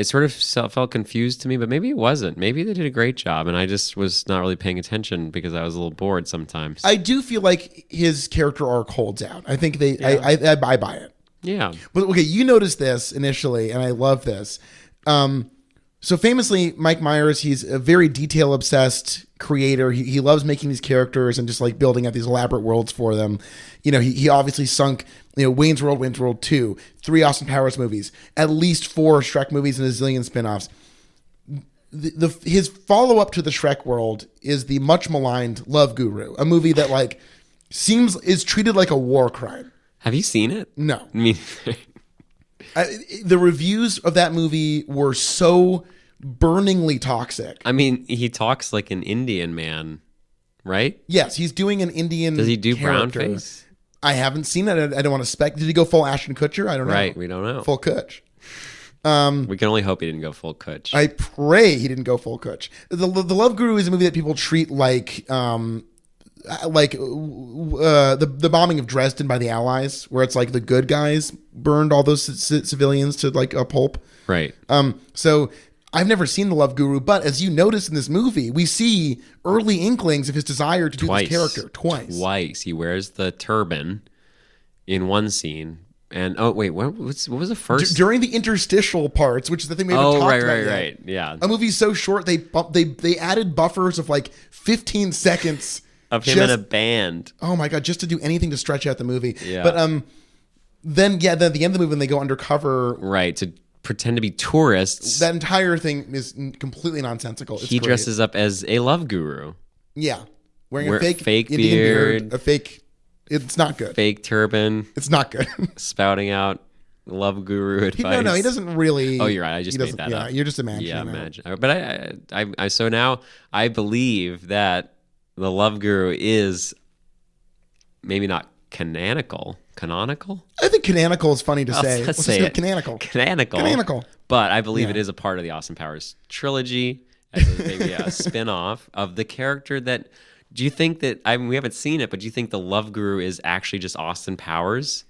sort of felt confused to me, but maybe it wasn't. Maybe they did a great job, and I just was not really paying attention because I was a little bored sometimes. I do feel like his character arc holds out. I think I buy it. Yeah. But okay, you noticed this initially, and I love this. So famously, Mike Myers, he's a very detail-obsessed creator. He loves making these characters and just like building out these elaborate worlds for them. He obviously sunk, Wayne's World 2, 3 Austin Powers movies, at least 4 Shrek movies and a zillion spinoffs. His follow-up to the Shrek world is the much maligned Love Guru, a movie that like is treated like a war crime. Have you seen it? No. Me The reviews of that movie were so burningly toxic. I mean, he talks like an Indian man, right? Yes, he's doing an Indian. Does he do character. brownface? I haven't seen it. I don't want to spec. Did he go full Ashton Kutcher? I don't know. Right, we don't know. Full Kutch. We can only hope he didn't go full Kutch. I pray he didn't go full Kutch. The Love Guru is a movie that people treat like the bombing of Dresden by the Allies, where it's like the good guys burned all those civilians to like a pulp. Right. So I've never seen the Love Guru, but as you notice in this movie, we see early inklings of his desire to do this character twice. He wears the turban in one scene. And what was the first? During the interstitial parts, which is the thing we haven't talked about yet. Right. Yeah. A movie's so short, they added buffers of like 15 seconds of him in a band. Oh my god, just to do anything to stretch out the movie. Yeah. But then at the end of the movie when they go undercover, right, to pretend to be tourists. That entire thing is completely nonsensical. He dresses up as a love guru. Yeah. Wearing a fake Indian beard, a fake. It's not good. Fake turban. It's not good. Spouting out love guru advice. No, he doesn't really. Oh, you're right. I just made that up. You're just imagining. Yeah, imagine. But I so now I believe that the love guru is maybe not canonical. I think canonical is funny to say. Let's say it. Canonical. But I believe it is a part of the Austin Powers trilogy, as maybe a spin-off of the character that. Do you think that we haven't seen it, but do you think the Love Guru is actually just Austin Powers?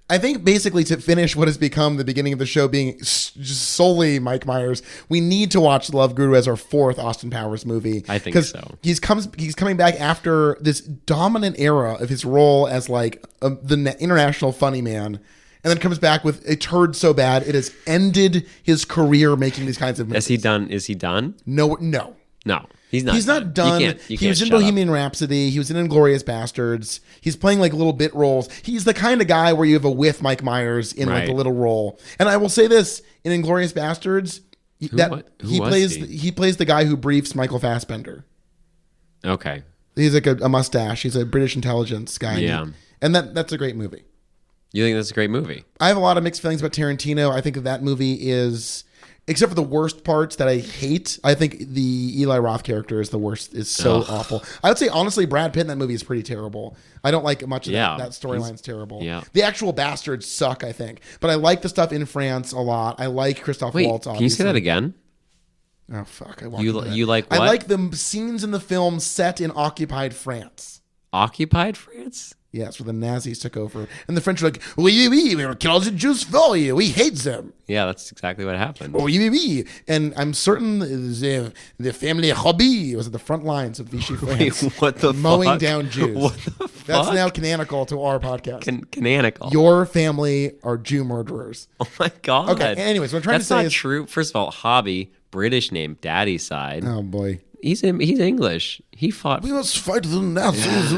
I think basically to finish what has become the beginning of the show being just solely Mike Meyers, we need to watch Love Guru as our 4th Austin Powers movie. I think so. He's coming back after this dominant era of his role as like the international funny man, and then comes back with a turd so bad it has ended his career making these kinds of movies. Is he done? No. He's not. He's not done. He was in Bohemian Rhapsody. He was in Inglourious Bastards. He's playing like little bit roles. He's the kind of guy where you have a whiff Mike Myers in like a little role. And I will say this, in Inglourious Bastards, he plays the guy who briefs Michael Fassbender. Okay. He's like a mustache. He's a British intelligence guy. Yeah. And that's a great movie. You think that's a great movie? I have a lot of mixed feelings about Tarantino. I think that movie is, except for the worst parts that I hate, I think the Eli Roth character is the worst, is so awful. I would say, honestly, Brad Pitt in that movie is pretty terrible. I don't like much of that. That storyline's terrible. Yeah. The actual bastards suck, I think. But I like the stuff in France a lot. I like Christoph Waltz, obviously. Can you say that again? Oh, fuck. You like what? I like the scenes in the film set in occupied France. Occupied France? Yes, where the Nazis took over. And the French were like, oui, we'll kill the Jews for you. We hate them. Yeah, that's exactly what happened. Oui. And I'm certain the family Hobby was at the front lines of Vichy France. Wait, what the mowing fuck? down Jews. What the fuck? That's now canonical to our podcast. Canonical. Your family are Jew murderers. Oh my God. Okay, anyways, what I'm trying to say is... is... true. First of all, Hobby, British name, daddy's side. Oh, boy. He's English. He fought. We must fight the Nazis.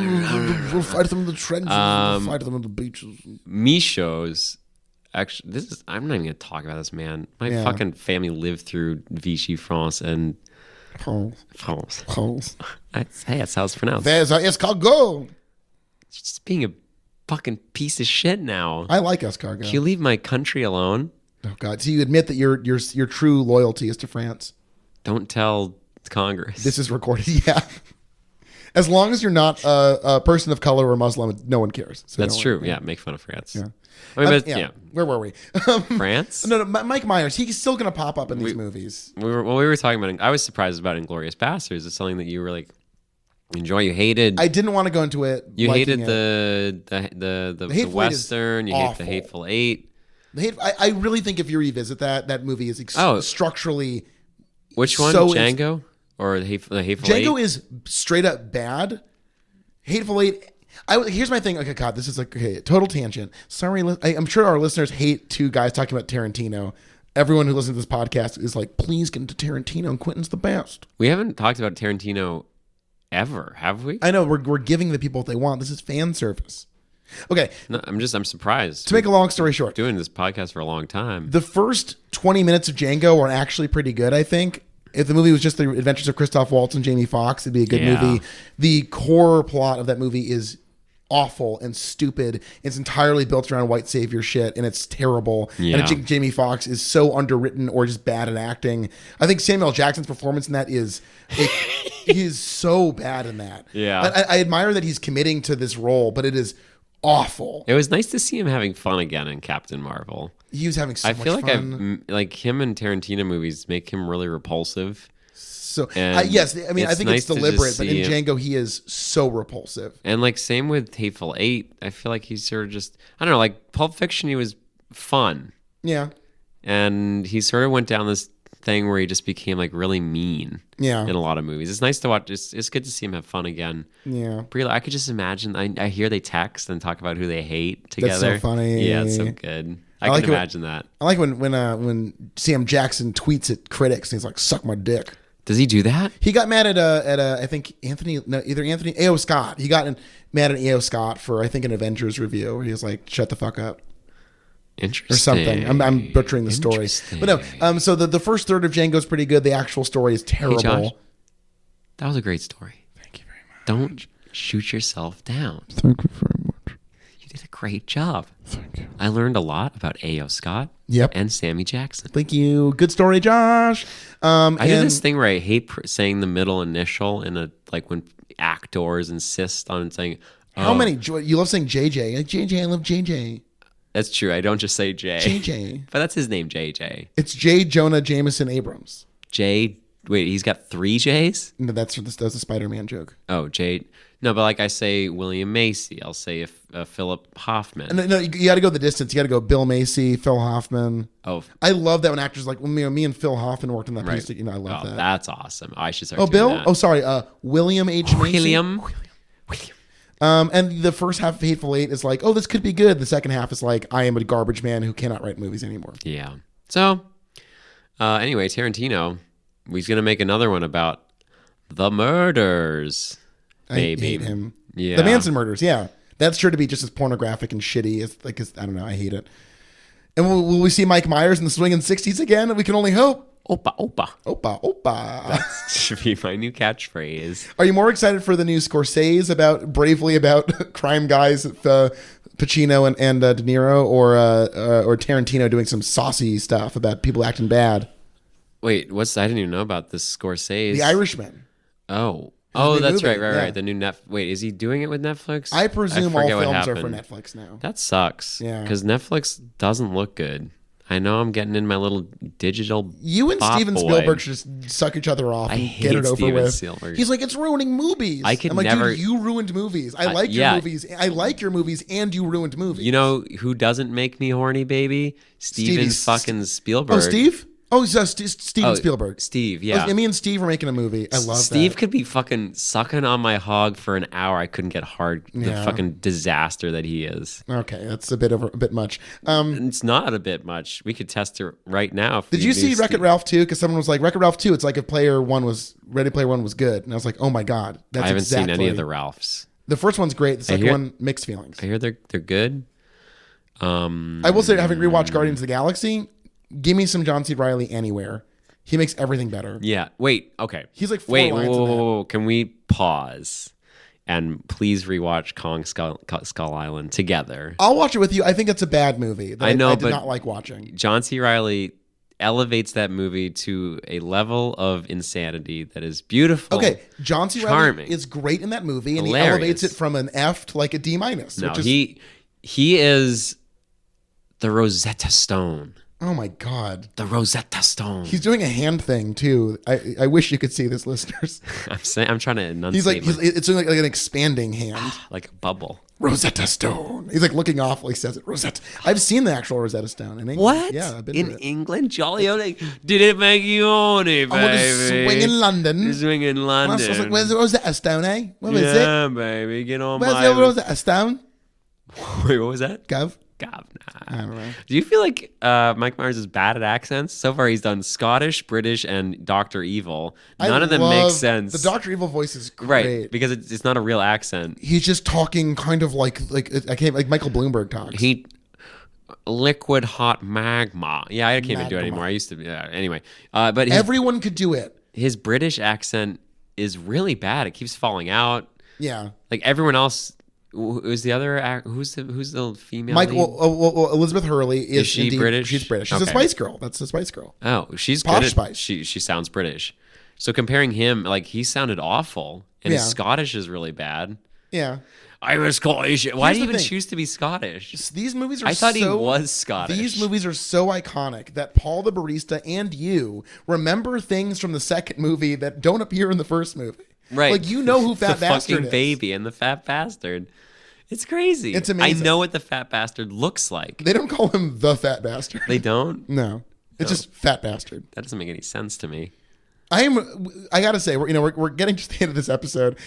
We'll fight them in the trenches. We'll fight them on the beaches. Michos. Actually, I'm not even going to talk about this, man. My fucking family lived through Vichy France and France. Hey, that's how it's pronounced. There's our escargot. Just being a fucking piece of shit now. I like escargot. Can you leave my country alone? Oh God! So you admit that your true loyalty is to France? Don't tell Congress. This is recorded. Yeah. As long as you're not a person of color or Muslim, no one cares. So that's true. Yeah, make fun of France. Yeah. I mean, yeah. Where were we? France? No, Mike Myers. He's still going to pop up in these movies. We were talking about. I was surprised about Inglourious Bastards. It's something that you were like enjoy. You hated. I didn't want to go into it. You hated the Western. You hate the Hateful Eight. I really think if you revisit that movie is structurally. Which one? Django or the Hateful Eight? Django is straight up bad. Hateful Eight. Here's my thing. Okay, God, this is like total tangent. Sorry, I'm sure our listeners hate two guys talking about Tarantino. Everyone who listens to this podcast is like, please get into Tarantino, and Quentin's the best. We haven't talked about Tarantino ever, have we? I know we're giving the people what they want. This is fan service. Okay. No, I'm surprised. To make a long story short, doing this podcast for a long time. The first 20 minutes of Django are actually pretty good, I think. If the movie was just the adventures of Christoph Waltz and Jamie Foxx, it'd be a good movie. The core plot of that movie is awful and stupid. It's entirely built around white savior shit, and it's terrible. Yeah. And I think Jamie Foxx is so underwritten or just bad at acting. I think Samuel Jackson's performance in that is he is so bad in that. Yeah, I admire that he's committing to this role, but it is awful. It was nice to see him having fun again in Captain Marvel. He was having so much fun. I feel like him in Tarantino movies make him really repulsive. So yes, I mean I think it's deliberate, but in Django he is so repulsive. And like same with Hateful Eight, I feel like he's sort of just I don't know, like Pulp Fiction he was fun. Yeah. And he sort of went down this thing where he just became like really mean. Yeah. In a lot of movies. It's nice to watch. It's good to see him have fun again. Yeah. But I could just imagine I hear they text and talk about who they hate together. That's so funny. Yeah, it's so good. I can imagine that. I like when Sam Jackson tweets at critics and he's like, "Suck my dick." Does he do that? He got mad at I think Anthony A.O. Scott. He got mad at A.O. Scott for I think an Avengers review where he was like, "Shut the fuck up." Interesting. Or something. I'm butchering the story. But no, so the first third of Django is pretty good. The actual story is terrible. Hey Josh, that was a great story. Thank you very much. Don't shoot yourself down. Thank you very much. You did a great job. Thank you. I learned a lot about A.O. Scott and Sammy Jackson. Thank you. Good story, Josh. I do this thing where I hate saying the middle initial in like when actors insist on saying, how many? You love saying JJ. Like, JJ, I love JJ. That's true. I don't just say J. JJ. But that's his name, JJ. It's J. Jonah Jameson Abrams. J. Wait, he's got 3 J's? No, that's a Spider-Man joke. Oh, Jade. No, but like I say William Macy. I'll say Philip Hoffman. No, you got to go the distance. You got to go Bill Macy, Phil Hoffman. Oh. I love that when actors like, well, me and Phil Hoffman worked on that piece. I love that. That's awesome. I should start Oh, doing Bill? that. Oh, sorry. William H. Macy. William. And the first half of Hateful Eight is like, oh, this could be good. The second half is like, I am a garbage man who cannot write movies anymore. Yeah. So, anyway, Tarantino, he's going to make another one about the murders. Maybe. I hate him. Yeah. The Manson murders, yeah. That's sure to be just as pornographic and shitty as, I don't know, I hate it. And will we see Mike Myers in the swinging 60s again? We can only hope. Opa, opa. Opa, opa. That should be my new catchphrase. Are you more excited for the new Scorsese bravely about crime guys, Pacino and De Niro, or Tarantino doing some saucy stuff about people acting bad? Wait, I didn't even know about this Scorsese. The Irishman. Oh, that's movie, right. The new Wait, is he doing it with Netflix? I presume all forget what films are for happened. Netflix now. That sucks. Yeah. Because Netflix doesn't look good. I know I'm getting in my little digital. You and bot Steven boy. Spielberg should just suck each other off and get it over Steven with. Spielberg. He's like, it's ruining movies. I could I'm like, never. dude, you ruined movies. I like your movies. I like your movies, and you ruined movies. You know who doesn't make me horny, baby? Steven fucking Spielberg. Oh, Steve? Oh, Steven Spielberg. Steve, yeah. Me and Steve are making a movie. I love Steve that. could be fucking sucking on my hog for an hour. I couldn't get hard. The fucking disaster that he is. Okay, that's a bit much. It's not a bit much. We could test it right now. Did you see Wreck-It Ralph 2? Because someone was like, Wreck-It Ralph 2, it's like if Ready Player One was good. And I was like, oh my God. I haven't seen any of the Ralphs. The first one's great. The second one, mixed feelings. I hear they're good. I will say, having rewatched Guardians of the Galaxy, give me some John C. Reilly anywhere. He makes everything better. Yeah. Wait. Okay. He's like 4 lines in that. Whoa. Can we pause and please rewatch Kong Skull Island together? I'll watch it with you. I think it's a bad movie that I did but not like watching. John C. Reilly elevates that movie to a level of insanity that is beautiful. Okay, John C. charming, Reilly is great in that movie, and hilarious. he elevates it from an F to like a D-. No, he is the Rosetta Stone. Oh my God. The Rosetta Stone. He's doing a hand thing too. I wish you could see this, listeners. I'm trying to enunciate. It's doing like an expanding hand. Like a bubble. Rosetta Stone. He's like looking off while he says it. Rosetta. I've seen the actual Rosetta Stone in England. What? Yeah, I've been in to it. England. Jolly old. Did it make you horny, baby? I want to swing in London. Swing in London. I was like, where's the Rosetta Stone, eh? Where is it? Yeah, baby. Get on Where's my... the Rosetta Stone? Wait, what was that? Gov. God, I don't know. Do you feel like Mike Myers is bad at accents? So far, he's done Scottish, British, and Dr. Evil. None of them make sense. The Dr. Evil voice is great. Right, because it's not a real accent. He's just talking kind of like Michael Bloomberg talks. Liquid hot magma. Yeah, I can't even do it anymore. I used to be. Yeah, anyway, but everyone could do it. His British accent is really bad. It keeps falling out. Yeah, like everyone else. Who's the other? Who's the female? Well, Elizabeth Hurley is she indeed, British? She's British. She's Okay. a Spice Girl. That's the Spice Girl. Oh, she's Posh good at, Spice. She sounds British. So comparing him, like he sounded awful, and his Scottish is really bad. Yeah, I was Scottish. Why do you even thing. choose to be Scottish? These movies are. I thought he was Scottish. These movies are so iconic that Paul the barista and you remember things from the second movie that don't appear in the first movie. Right, like you know who Fat the Bastard fucking is. baby and the Fat Bastard. It's crazy. It's amazing. I know what the Fat Bastard looks like. They don't call him the Fat Bastard. They don't? No. It's just Fat Bastard. That doesn't make any sense to me. I gotta say, we're getting to the end of this episode.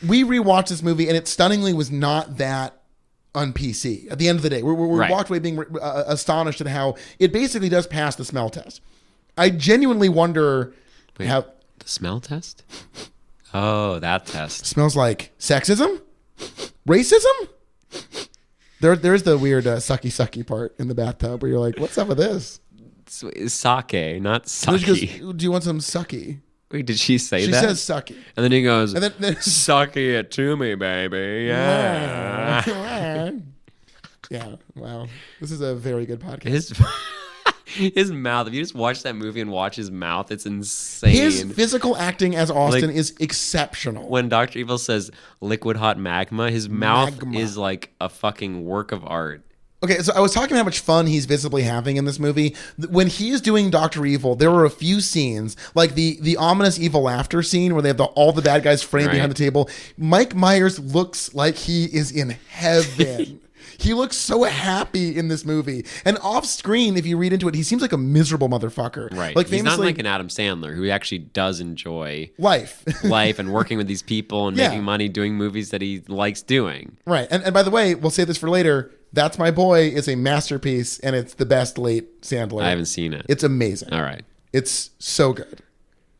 We rewatched this movie, and it stunningly was not that un-PC. At the end of the day, we walked away being astonished at how it basically does pass the smell test. I genuinely wonder how the smell test. Oh, that test smells like sexism, racism. There's the weird sucky part in the bathtub where you're like, what's up with this? It's sake, not So she sucky. goes, do you want some sucky? Wait, did she say She that? says sucky. And then he goes, And then sucky it to me, baby. Yeah. yeah. Wow. This is a very good podcast. His mouth, if you just watch that movie and watch his mouth, it's insane. His physical acting as Austin is exceptional. When Dr. Evil says liquid hot magma, his mouth is like a fucking work of art. Okay, so I was talking about how much fun he's visibly having in this movie. When he's doing Dr. Evil, there were a few scenes, like the ominous evil laughter scene where they have all the bad guys framed behind the table. Mike Myers looks like he is in heaven. He looks so happy in this movie. And off screen, if you read into it, he seems like a miserable motherfucker. Right. Like he's not like an Adam Sandler who actually does enjoy life and working with these people and making money doing movies that he likes doing. Right. And by the way, we'll save this for later. That's My Boy is a masterpiece, and it's the best late Sandler. I haven't seen it. It's amazing. All right. It's so good.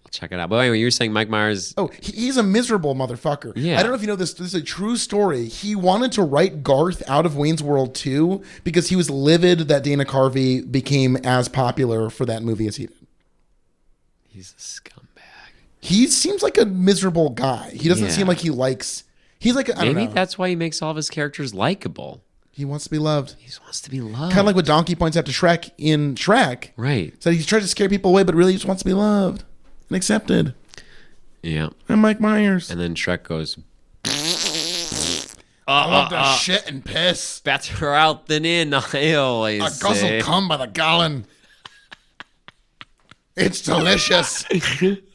I'll check it out. But anyway, you were saying Mike Myers. Oh, he's a miserable motherfucker. Yeah. I don't know if you know this. This is a true story. He wanted to write Garth out of Wayne's World 2 because he was livid that Dana Carvey became as popular for that movie as he did. He's a scumbag. He seems like a miserable guy. He doesn't seem like he likes... He's like... I don't know. Maybe that's why he makes all of his characters likable. He wants to be loved. He wants to be loved. Kind of like what Donkey points out to Shrek in Shrek. Right. So he's trying to scare people away, but really just wants to be loved and accepted. Yeah. I'm Mike Myers. And then Shrek goes... I love to shit and piss. Better out than in, I always say. Guzzle cum by the gallon. It's delicious.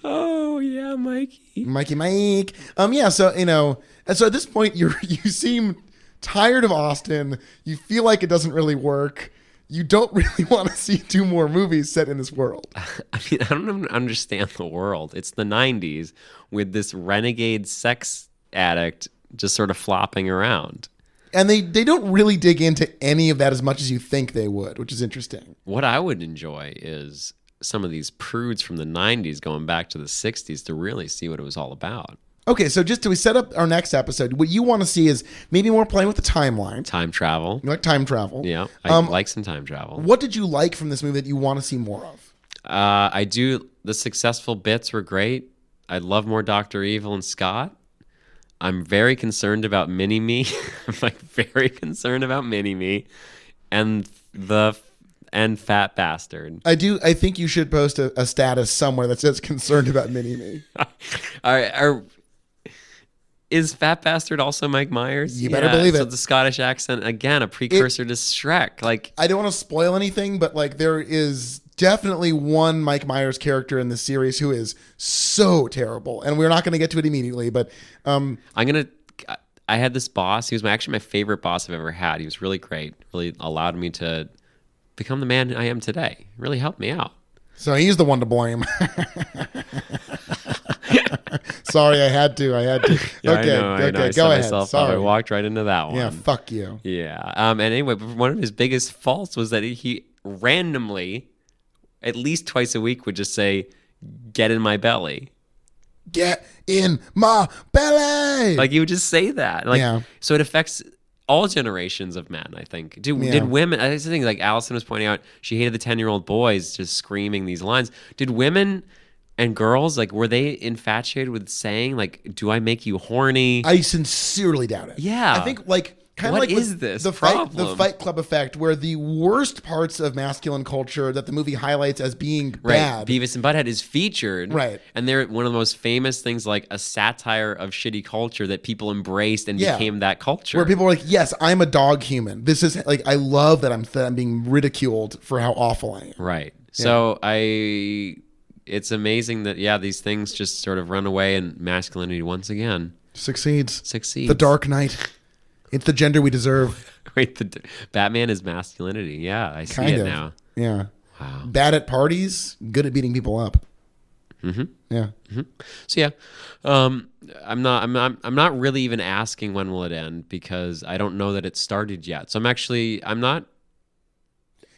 Oh, yeah, Mikey. Mikey Mike. Yeah, so, so at this point, you seem... tired of Austin. You feel like it doesn't really work. You don't really want to see 2 more movies set in this world. I mean, I don't even understand the world. It's the 90s with this renegade sex addict just sort of flopping around. And they don't really dig into any of that as much as you think they would, which is interesting. What I would enjoy is some of these prudes from the 90s going back to the 60s to really see what it was all about. Okay, so just to set up our next episode, what you want to see is maybe more playing with the timeline. Time travel. You like time travel. Yeah, I like some time travel. What did you like from this movie that you want to see more of? I do. The successful bits were great. I love more Dr. Evil and Scott. I'm very concerned about Mini-Me. I'm like very concerned about Mini-Me and Fat Bastard. I think you should post a status somewhere that says concerned about Mini-Me. Is Fat Bastard also Mike Myers? You better believe it. So the Scottish accent, again, a precursor to Shrek. Like, I don't want to spoil anything, but like there is definitely one Mike Myers character in this series who is so terrible. And we're not going to get to it immediately, but I had this boss. He was actually my favorite boss I've ever had. He was really great. Really allowed me to become the man I am today. Really helped me out. So he's the one to blame. Sorry, I had to. Yeah, Okay, I know. Go ahead. Sorry. I walked right into that one. Yeah, fuck you. Yeah. And anyway, one of his biggest faults was that he randomly, at least twice a week, would just say, "Get in my belly." Get in my belly. Like he would just say that. Like, so it affects all generations of men, I think. Did women? I think like Allison was pointing out, she hated the 10-year-old boys just screaming these lines. Did women and girls, like, were they infatuated with saying, like, do I make you horny? I sincerely doubt it. Yeah. I think, like, kind of what like is this the problem? Fight Club effect, where the worst parts of masculine culture that the movie highlights as being bad. Beavis and Butthead is featured. Right. And they're one of the most famous things, like a satire of shitty culture that people embraced and became that culture. Where people were like, yes, I'm a dog human. This is, like, I love that I'm being ridiculed for how awful I am. Right. So it's amazing that, these things just sort of run away and masculinity once again succeeds. The Dark Knight. It's the gender we deserve. Wait, Batman is masculinity. Yeah, I see it now. Yeah. Wow. Bad at parties, good at beating people up. Mm-hmm. Yeah. Mm-hmm. So I'm not really even asking when will it end because I don't know that it started yet. So I'm not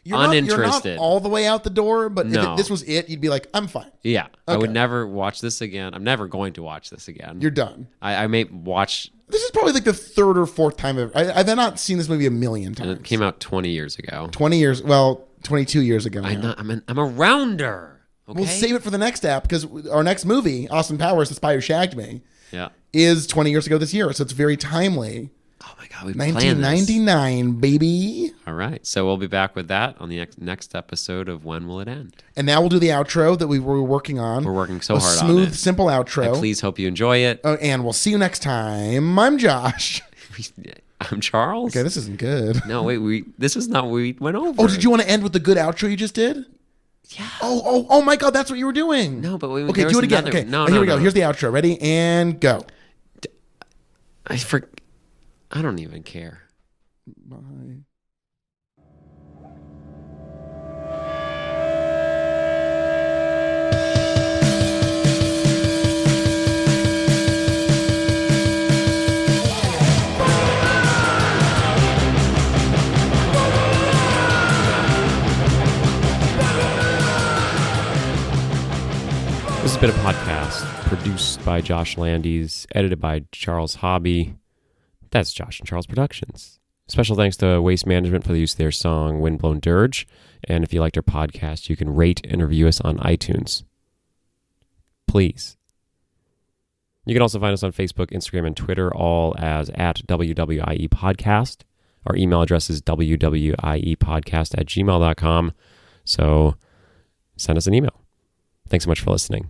uninterested. You're not all the way out the door, but if this was it, you'd be like, I'm fine. Yeah. Okay. I would never watch this again. I'm never going to watch this again. You're done. I may watch. This is probably like the 3rd or 4th time I've not seen this movie a million times. And it came out 20 years ago. 22 years ago. I'm a rounder. Okay? We'll save it for the next app because our next movie, Austin Powers, The Spy Who Shagged Me, is 20 years ago this year. So it's very timely. Oh my God, we 1999, baby. All right, so we'll be back with that on the next episode of When Will It End? And now we'll do the outro that we were working on. We're working so hard on it. Smooth, simple outro. I please hope you enjoy it. And we'll see you next time. I'm Josh. I'm Charles. Okay, this isn't good. No, wait, this is not what we went over. Oh, did you want to end with the good outro you just did? Yeah. Oh my God, that's what you were doing. No, but wait, okay, do it again. Okay, here we go. Here's the outro. Ready and go. I don't even care. Bye. This has been a podcast produced by Josh Landys, edited by Charles Hobby. That's Josh and Charles Productions. Special thanks to Waste Management for the use of their song Windblown Dirge. And if you liked our podcast, you can rate and review us on iTunes. Please. You can also find us on Facebook, Instagram, and Twitter, all as at WWIE Podcast. Our email address is wwiepodcast@gmail.com. So send us an email. Thanks so much for listening.